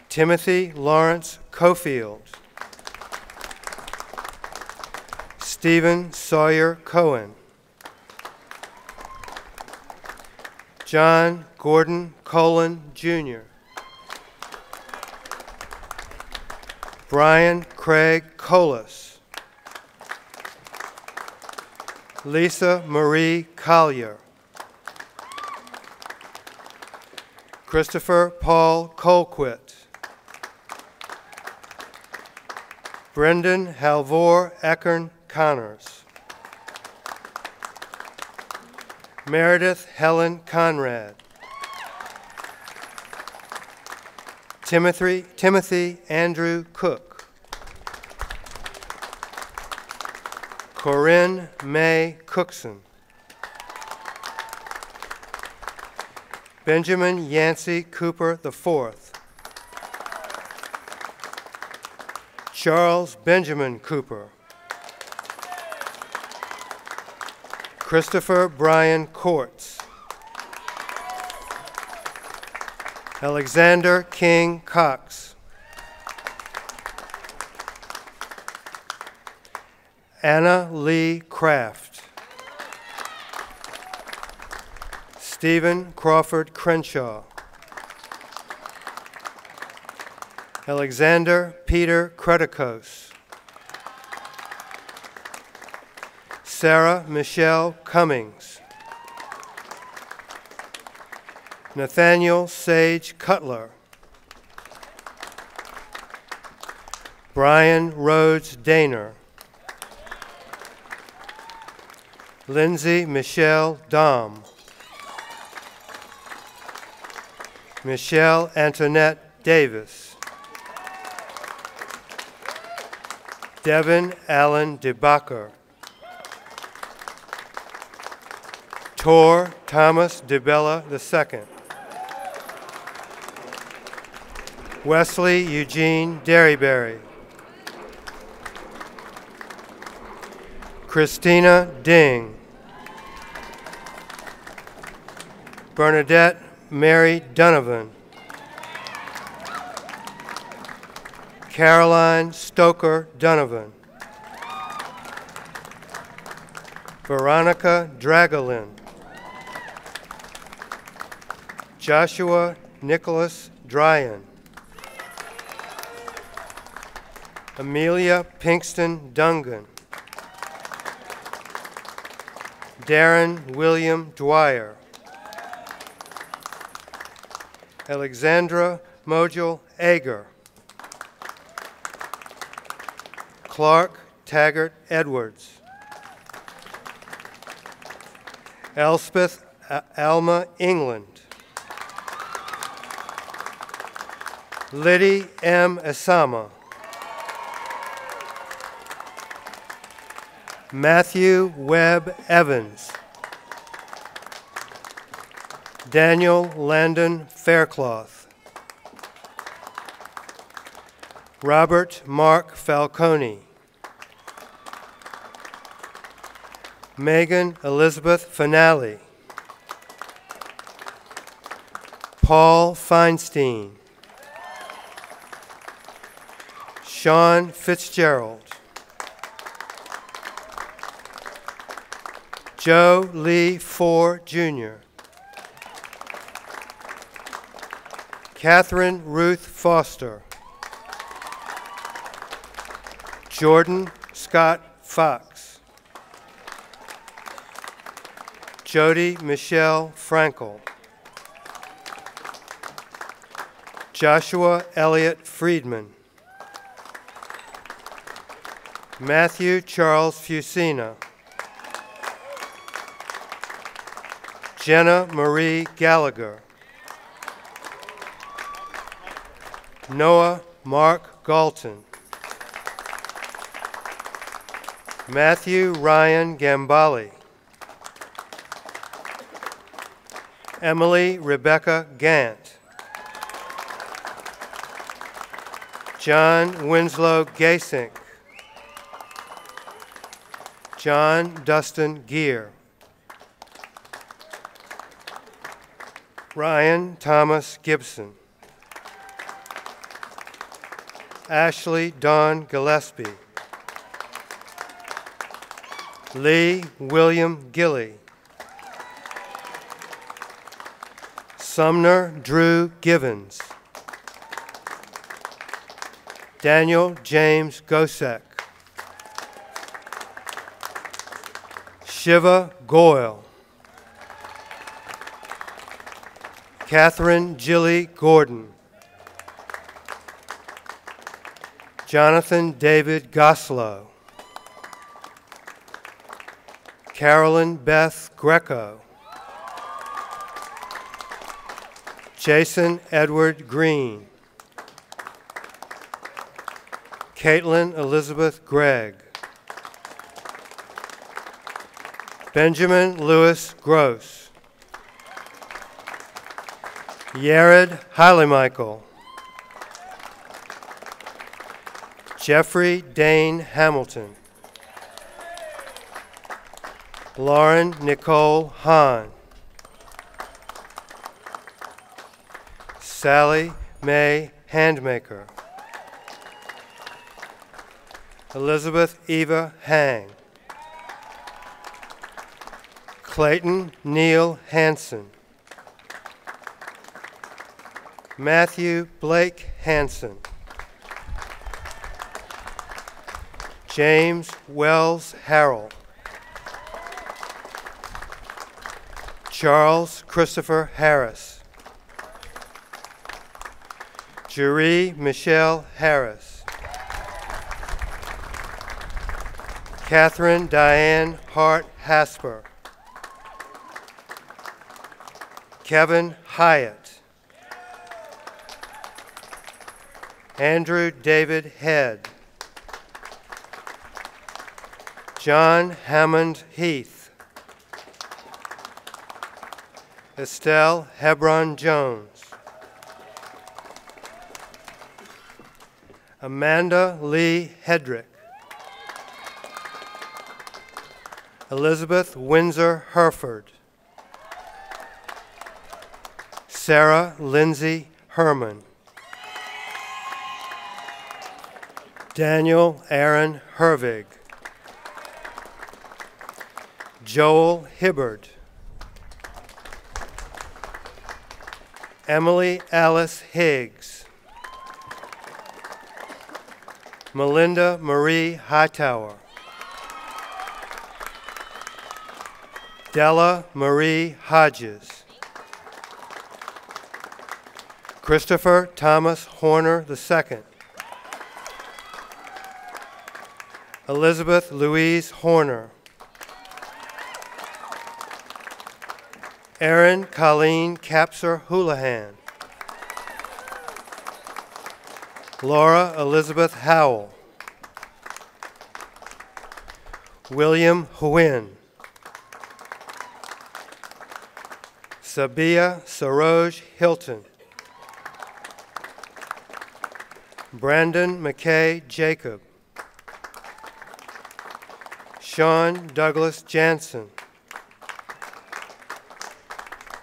Timothy Lawrence Cofield. Stephen Sawyer Cohen. John Gordon Colin, Jr. Brian Craig Colas. Lisa Marie Collier. Christopher Paul Colquitt. Brendan Halvor Eckern Connors. Meredith Helen Conrad. Timothy Andrew Cook. Corinne May Cookson. Benjamin Yancey Cooper IV. Charles Benjamin Cooper. Christopher Brian Courts. Alexander King Cox. Anna Lee Kraft. Stephen Crawford Crenshaw. Alexander Peter Creticos. Sarah Michelle Cummings. Nathaniel Sage Cutler. Brian Rhodes Daner. Lindsay Michelle Dom. Michelle Antoinette Davis. Devin Allen DeBacher. Tor Thomas DeBella II. Wesley Eugene Derryberry. Christina Ding. Bernadette Mary Donovan. Caroline Stoker Donovan. Veronica Dragolin. Joshua Nicholas Dryan. Amelia Pinkston Dungan. Darren William Dwyer. Alexandra Mojel Ager. Clark Taggart Edwards. Elspeth Alma England. Liddy M. Asama. Matthew Webb Evans. Daniel Landon Faircloth. Robert Mark Falcone. Megan Elizabeth Finale. Paul Feinstein. Sean Fitzgerald. Joe Lee Ford, Jr. Catherine Ruth Foster. Jordan Scott Fox. Jody Michelle Frankel. Joshua Elliott Friedman. Matthew Charles Fusina. Jenna Marie Gallagher. Noah Mark Galton. Matthew Ryan Gambali. Emily Rebecca Gant. John Winslow Gasink. John Dustin Gear. Ryan Thomas Gibson. Ashley Dawn Gillespie. Lee William Gilly. Sumner Drew Givens. Daniel James Gosek. Shiva Goyle. Catherine Jilly Gordon. Jonathan David Goslow. Carolyn Beth Greco. Jason Edward Green. Caitlin Elizabeth Gregg. Benjamin Lewis Gross. Yared Hilemichael. Jeffrey Dane Hamilton. Lauren Nicole Hahn. Sally Mae Handmaker. Elizabeth Eva Hang. Clayton Neil Hanson. Matthew Blake Hanson. James Wells Harrell. Charles Christopher Harris. Jeree Michelle Harris. Catherine Diane Hart Hasper. Kevin Hyatt. Andrew David Head. John Hammond Heath. Estelle Hebron Jones. Amanda Lee Hedrick. Elizabeth Windsor Herford. Sarah Lindsay Herman. Daniel Aaron Hervig. Joel Hibbard. Emily Alice Higgs. Melinda Marie Hightower. Della Marie Hodges. Christopher Thomas Horner II. Elizabeth Louise Horner. Erin Colleen Capser Houlihan. Laura Elizabeth Howell. William Huyn. Sabia Saroj Hilton. Brandon McKay Jacob. Sean Douglas Jansen.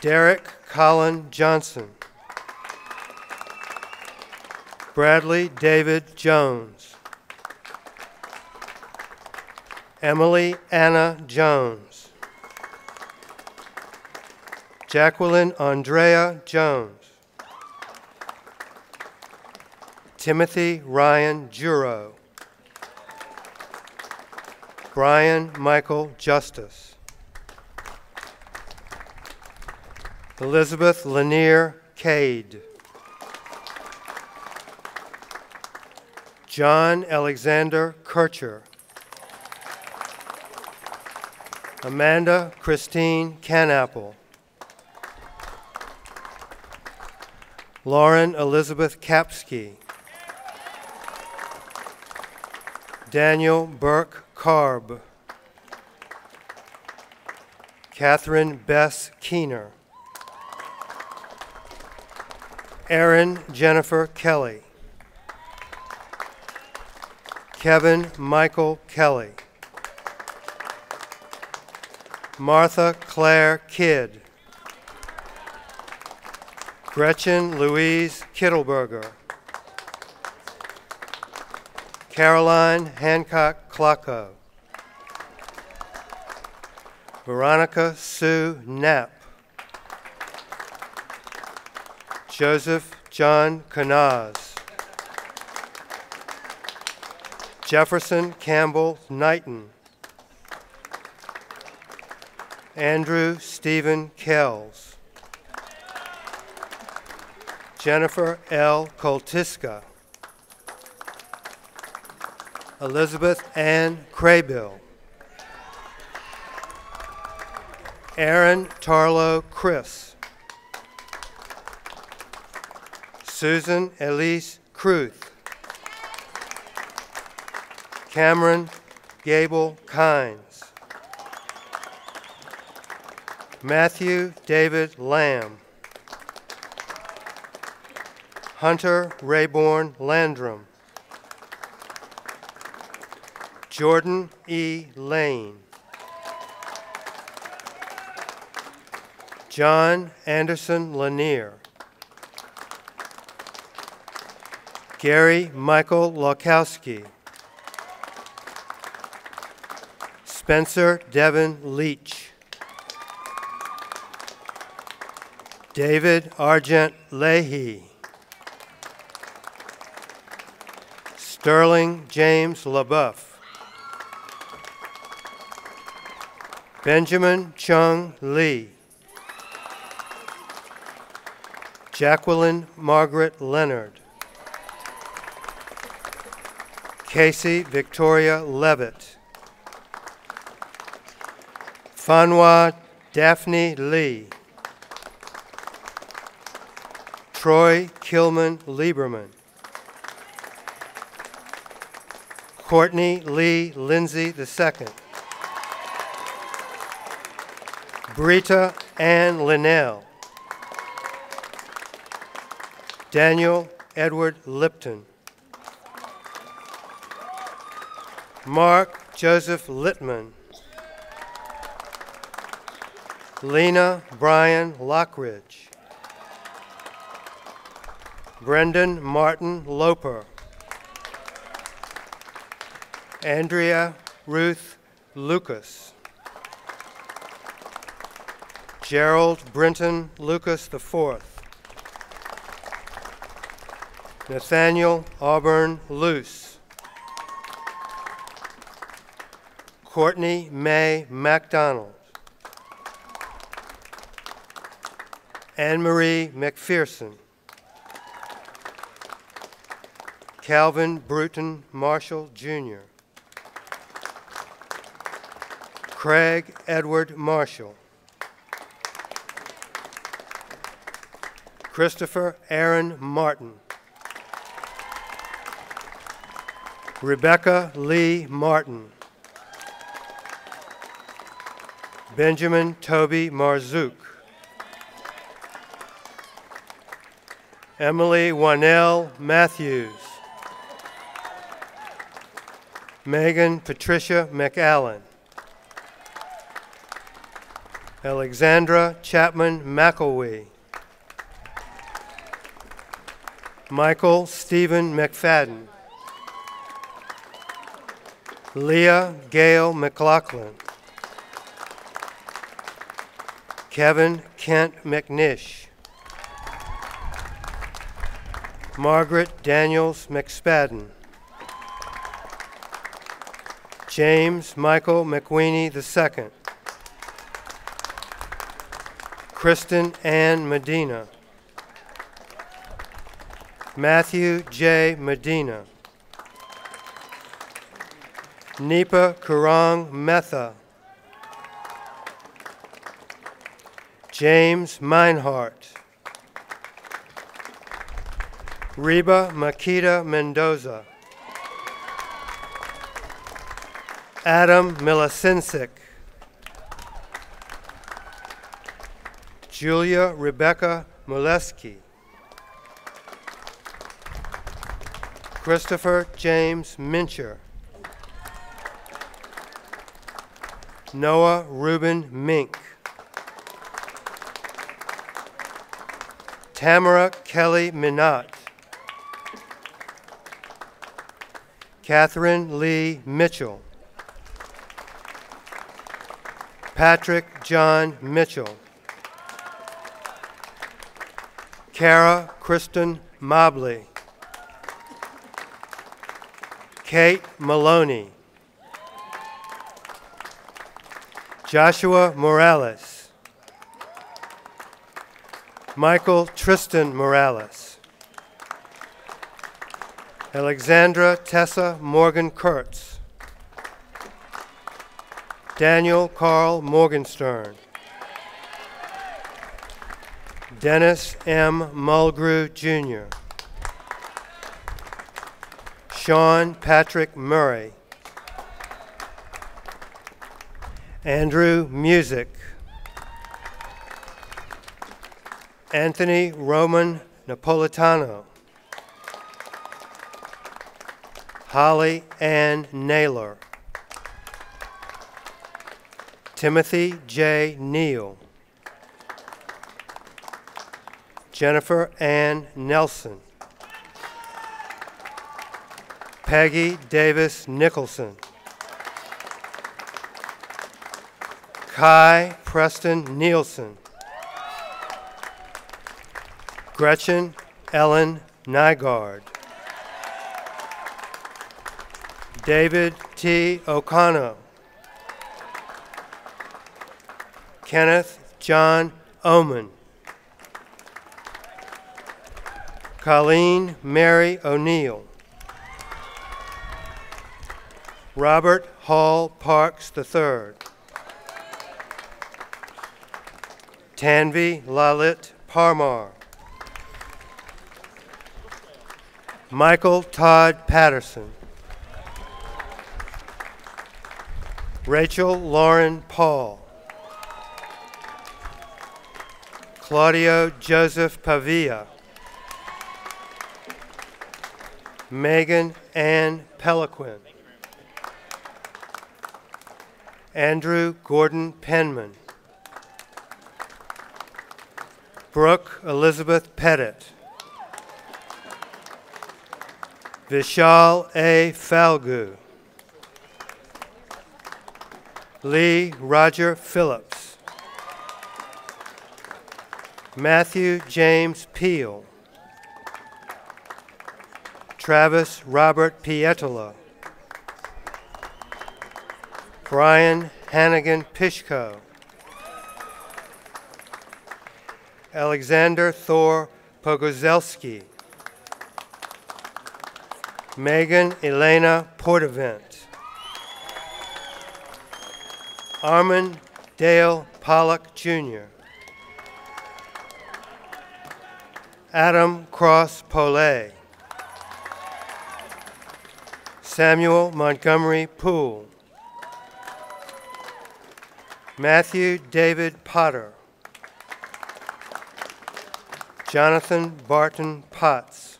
Derek Colin Johnson. Bradley David Jones. Emily Anna Jones. Jacqueline Andrea Jones. Timothy Ryan Juro. Brian Michael Justice. Elizabeth Lanier Cade. John Alexander Kircher. Amanda Christine Canapple. Lauren Elizabeth Kapsky. Daniel Burke Carb. Catherine Bess Keener. Erin Jennifer Kelly. Kevin Michael Kelly. Martha Claire Kidd. Gretchen Louise Kittelberger. Caroline Hancock Klockow. Veronica Sue Knapp. Joseph John Canaz. Jefferson Campbell Knighton. Andrew Stephen Kells. Jennifer L. Koltiska. Elizabeth Ann Craybill. Aaron Tarlow Chris. Susan Elise Kruth. Cameron Gable Kynes. Matthew David Lamb. Hunter Rayborn Landrum. Jordan E. Lane. John Anderson Lanier. Gary Michael Lokowski. Spencer Devin Leach. David Argent Leahy. Sterling James LaBeouf. Benjamin Chung Lee. Jacqueline Margaret Leonard. Casey Victoria Levitt. Fanwa Daphne Lee. Troy Kilman Lieberman. Courtney Lee Lindsay II. Brita Ann Linnell. Daniel Edward Lipton. Mark Joseph Littman. Lena Brian Lockridge. Brendan Martin Loper. Andrea Ruth Lucas. Gerald Brenton Lucas IV. Nathaniel Auburn Luce. Courtney May MacDonald. Anne-Marie McPherson. Calvin Bruton Marshall, Jr. Craig Edward Marshall. Christopher Aaron Martin. Rebecca Lee Martin. Benjamin Toby Marzouk. Emily Wanell Matthews. Megan Patricia McAllen. Alexandra Chapman McElwee. Michael Stephen McFadden. Leah Gail McLaughlin. Kevin Kent McNish. Margaret Daniels McSpadden. James Michael McWeeny II. Kristen Ann Medina. Matthew J. Medina. Nipa Kurang Metha. James Meinhardt. Reba Makita Mendoza. Adam Milosincic. Julia Rebecca Moleski. Christopher James Mincher. Noah Reuben Mink. Tamara Kelly Minot, Catherine Lee Mitchell, Patrick John Mitchell, Kara Kristen Mobley, Kate Maloney, Joshua Morales, Michael Tristan Morales, Alexandra Tessa Morgan Kurtz, Daniel Carl Morgenstern, Dennis M. Mulgrew, Jr., Sean Patrick Murray, Andrew Music, Anthony Roman Napolitano, Holly Ann Naylor, Timothy J. Neal, Jennifer Ann Nelson, Peggy Davis Nicholson, Kai Preston Nielsen, Gretchen Ellen Nygaard, David T. O'Connell, Kenneth John Oman, Colleen Mary O'Neill, Robert Hall Parks III, Tanvi Lalit Parmar, Michael Todd Patterson, Rachel Lauren Paul, Claudio Joseph Pavia, Megan Ann Peliquin, Andrew Gordon Penman, Brooke Elizabeth Pettit, Vishal A. Falgu, Lee Roger Phillips, Matthew James Peel, Travis Robert Pietola, Brian Hannigan Pishko, Alexander Thor Pogozelski, Megan Elena Portavent, Armand Dale Pollock Jr., Adam Cross Polay, Samuel Montgomery Poole, Matthew David Potter, Jonathan Barton Potts,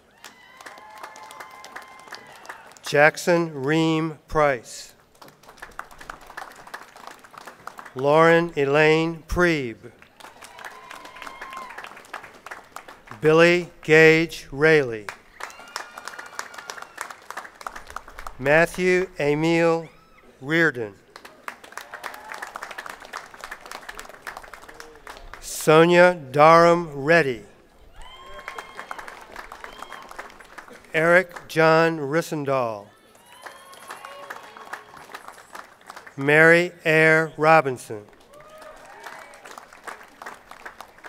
Jackson Ream Price, Lauren Elaine Preeb, Billy Gage Rayleigh, Matthew Emil Reardon, Sonia Durham Reddy, Eric John Rissendahl, Mary Eyre Robinson,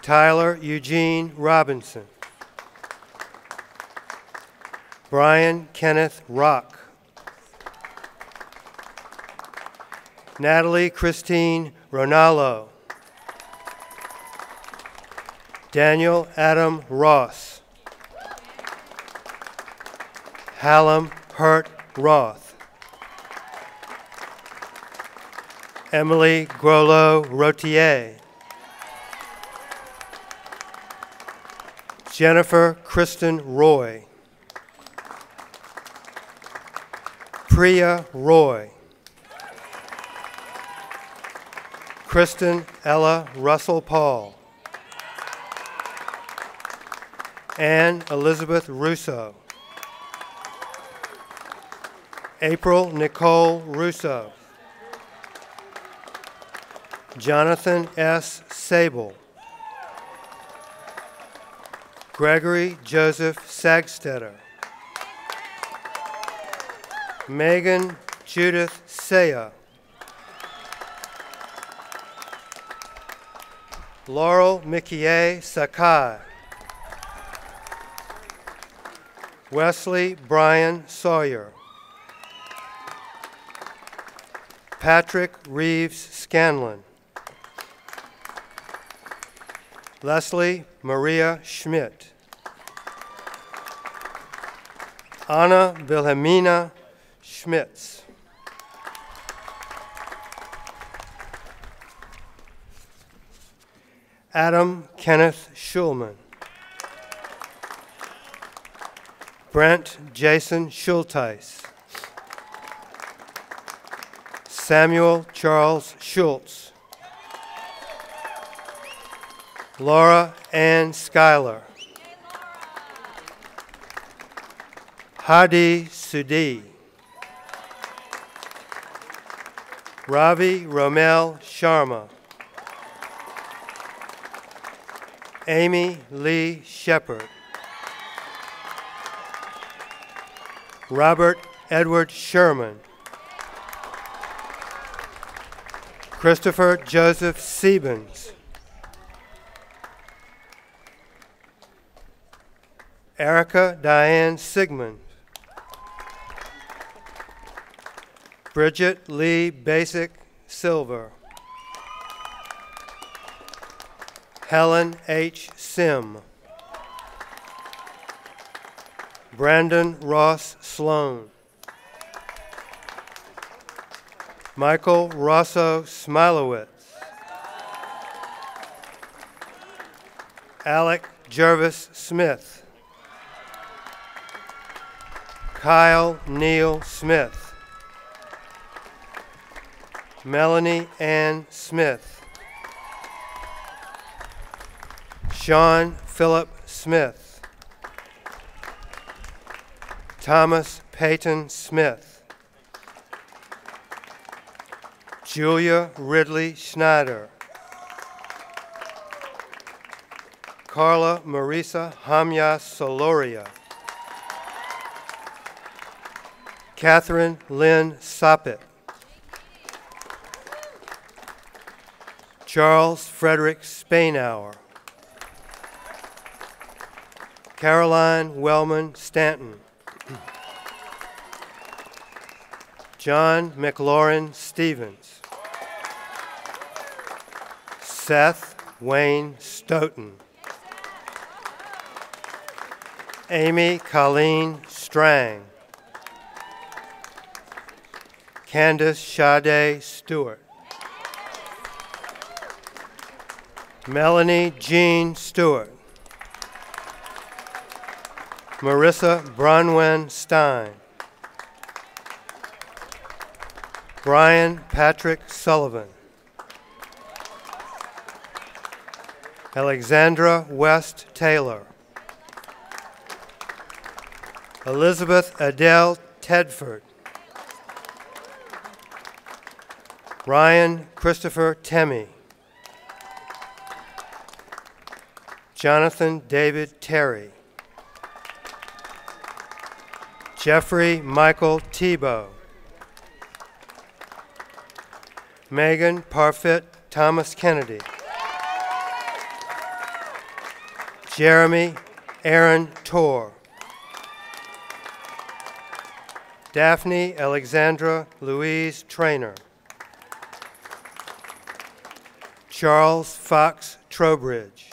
Tyler Eugene Robinson, Brian Kenneth Rock, Natalie Christine Ronaldo, Daniel Adam Ross, Hallam Hurt Roth, Emily Grollo Rotier, Jennifer Kristen Roy, Priya Roy, Kristen Ella Russell Paul, Anne Elizabeth Russo. April Nicole Russo. Jonathan S. Sable. Gregory Joseph Sagstetter. Megan Judith Saya. Laurel Mikie Sakai. Wesley Brian Sawyer. Patrick Reeves Scanlon. Leslie Maria Schmidt. Anna Wilhelmina Schmitz. Adam Kenneth Schulman. Brent Jason Schulteis. Samuel Charles Schultz. Laura Ann Schuyler. Hadi Sudi. Ravi Romel Sharma. Amy Lee Shepard. Robert Edward Sherman. Christopher Joseph Siebens. Erica Diane Sigmund. Bridget Lee Basic Silver. Helen H. Sim. Brandon Ross Sloan. Michael Rosso Smilowitz. Alec Jervis Smith. Kyle Neal Smith. Melanie Ann Smith. Sean Philip Smith. Thomas Peyton Smith. Julia Ridley Schneider. Carla Marisa Hamya Soloria. Catherine Lynn Soppet. Charles Frederick Spainhour. Caroline Wellman Stanton. John McLaurin Stevens. Seth Wayne Stoughton. Amy Colleen Strang. Candace Sade Stewart. Melanie Jean Stewart. Marissa Bronwyn Stein. Brian Patrick Sullivan. Alexandra West Taylor. Elizabeth Adele Tedford. Ryan Christopher Temmie. Jonathan David Terry. Jeffrey Michael Tebow. Megan Parfit Thomas Kennedy. Jeremy Aaron Torr. Daphne Alexandra Louise Traynor. Charles Fox Trowbridge.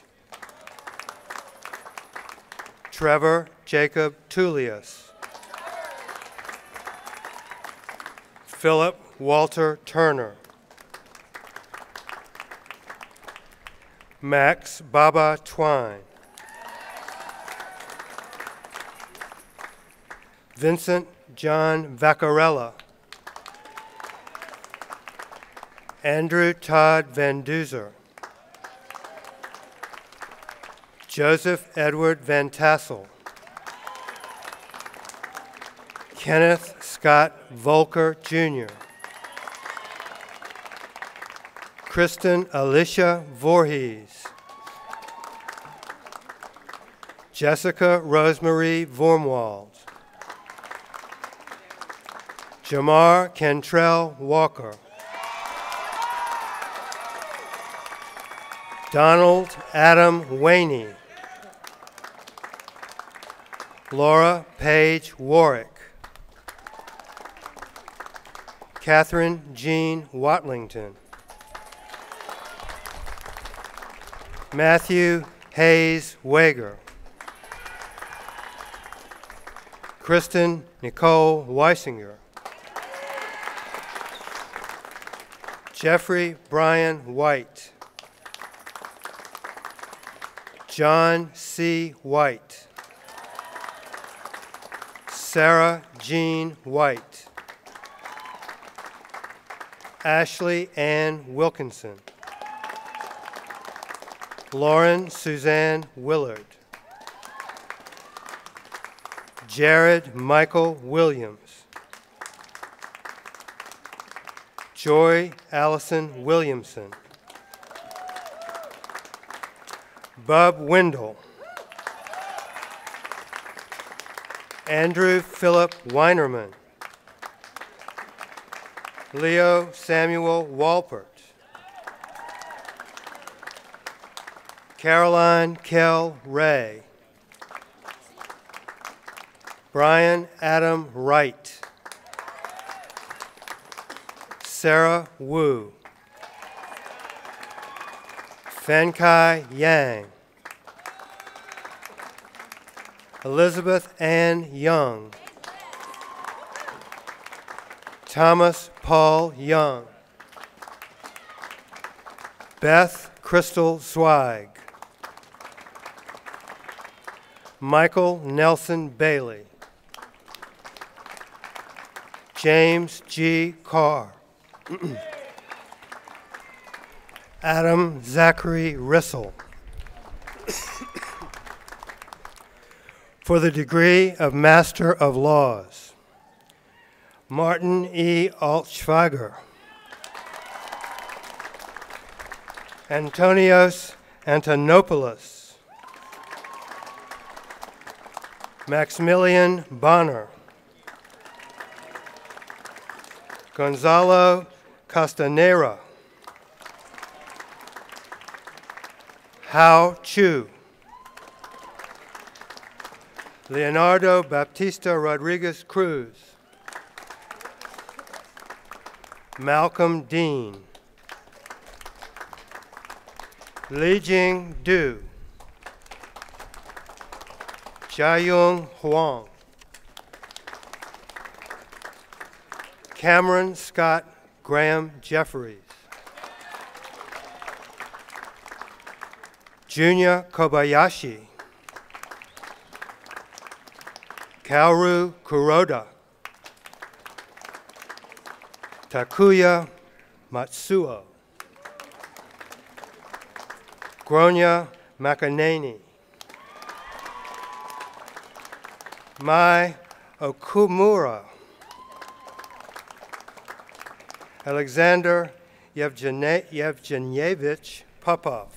Trevor Jacob Tullius. Philip Walter Turner. Max Baba Twine. Vincent John Vaccarella. Andrew Todd Van Duzer. Joseph Edward Van Tassel, Kenneth Scott Volker, Jr., Kristen Alicia Voorhees, Jessica Rosemary Vormwald, Jamar Cantrell Walker, Donald Adam Waney, Laura Page Warwick, Catherine Jean Watlington, Matthew Hayes Wager, Kristen Nicole Weisinger, Jeffrey Brian White, John C. White, Sarah Jean White, Ashley Ann Wilkinson, Lauren Suzanne Willard, Jared Michael Williams, Joy Allison Williamson, Bub Wendell, Andrew Philip Weinerman, Leo Samuel Walpert, Caroline Kell Ray, Brian Adam Wright, Sarah Wu, Fankai Yang, Elizabeth Ann Young, Thomas Paul Young, Beth Crystal Zweig, Michael Nelson Bailey, James G. Carr, Adam Zachary Rissell, for the degree of Master of Laws, Martin E. Altschwager, Antonios Antonopoulos, Maximilian Bonner, Gonzalo Castanera, Hao Chu, Leonardo Baptista Rodriguez Cruz, Malcolm Dean, Li Jing Du, Jiayong Huang, Cameron Scott Graham Jeffries, Junya Kobayashi, Kaoru Kuroda, Takuya Matsuo, Gronya Makaneni, Mai Okumura, Alexander Yevgenyevich Popov,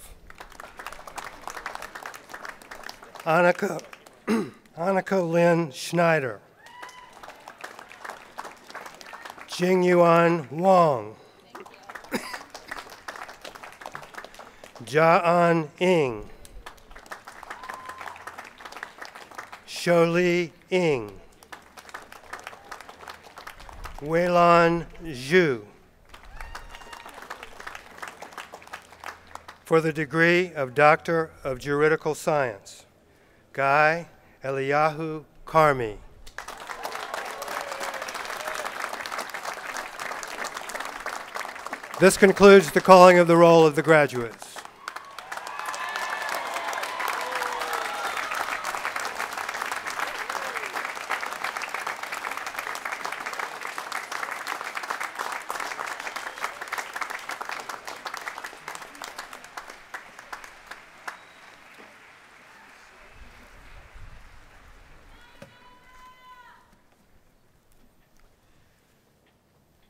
Annika Lynn Schneider, Jingyuan Wang, Jia-an Ing, Sholi Ing, Weilan Zhu, for the degree of Doctor of Juridical Science, Guy Eliyahu Karmi. This concludes the calling of the roll of the graduates.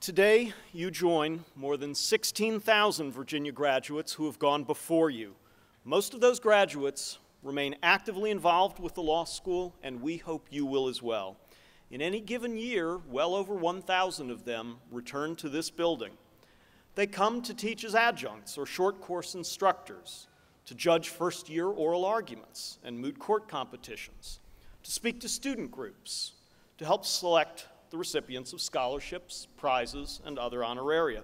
Today, you join more than 16,000 Virginia graduates who have gone before you. Most of those graduates remain actively involved with the law school, and we hope you will as well. In any given year, well over 1,000 of them return to this building. They come to teach as adjuncts or short course instructors, to judge first-year oral arguments and moot court competitions, to speak to student groups, to help select the recipients of scholarships, prizes, and other honoraria,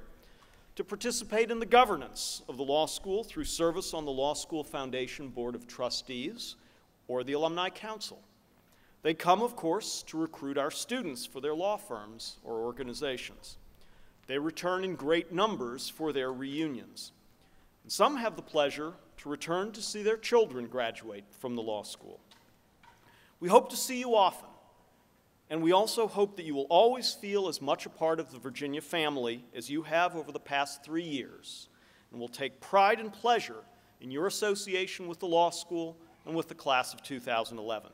to participate in the governance of the law school through service on the Law School Foundation Board of Trustees or the Alumni Council. They come, of course, to recruit our students for their law firms or organizations. They return in great numbers for their reunions. And some have the pleasure to return to see their children graduate from the law school. We hope to see you often. And we also hope that you will always feel as much a part of the Virginia family as you have over the past 3 years, and will take pride and pleasure in your association with the law school and with the class of 2011.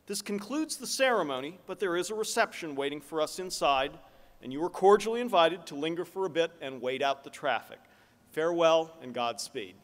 This concludes the ceremony, but there is a reception waiting for us inside, and you are cordially invited to linger for a bit and wait out the traffic. Farewell and Godspeed.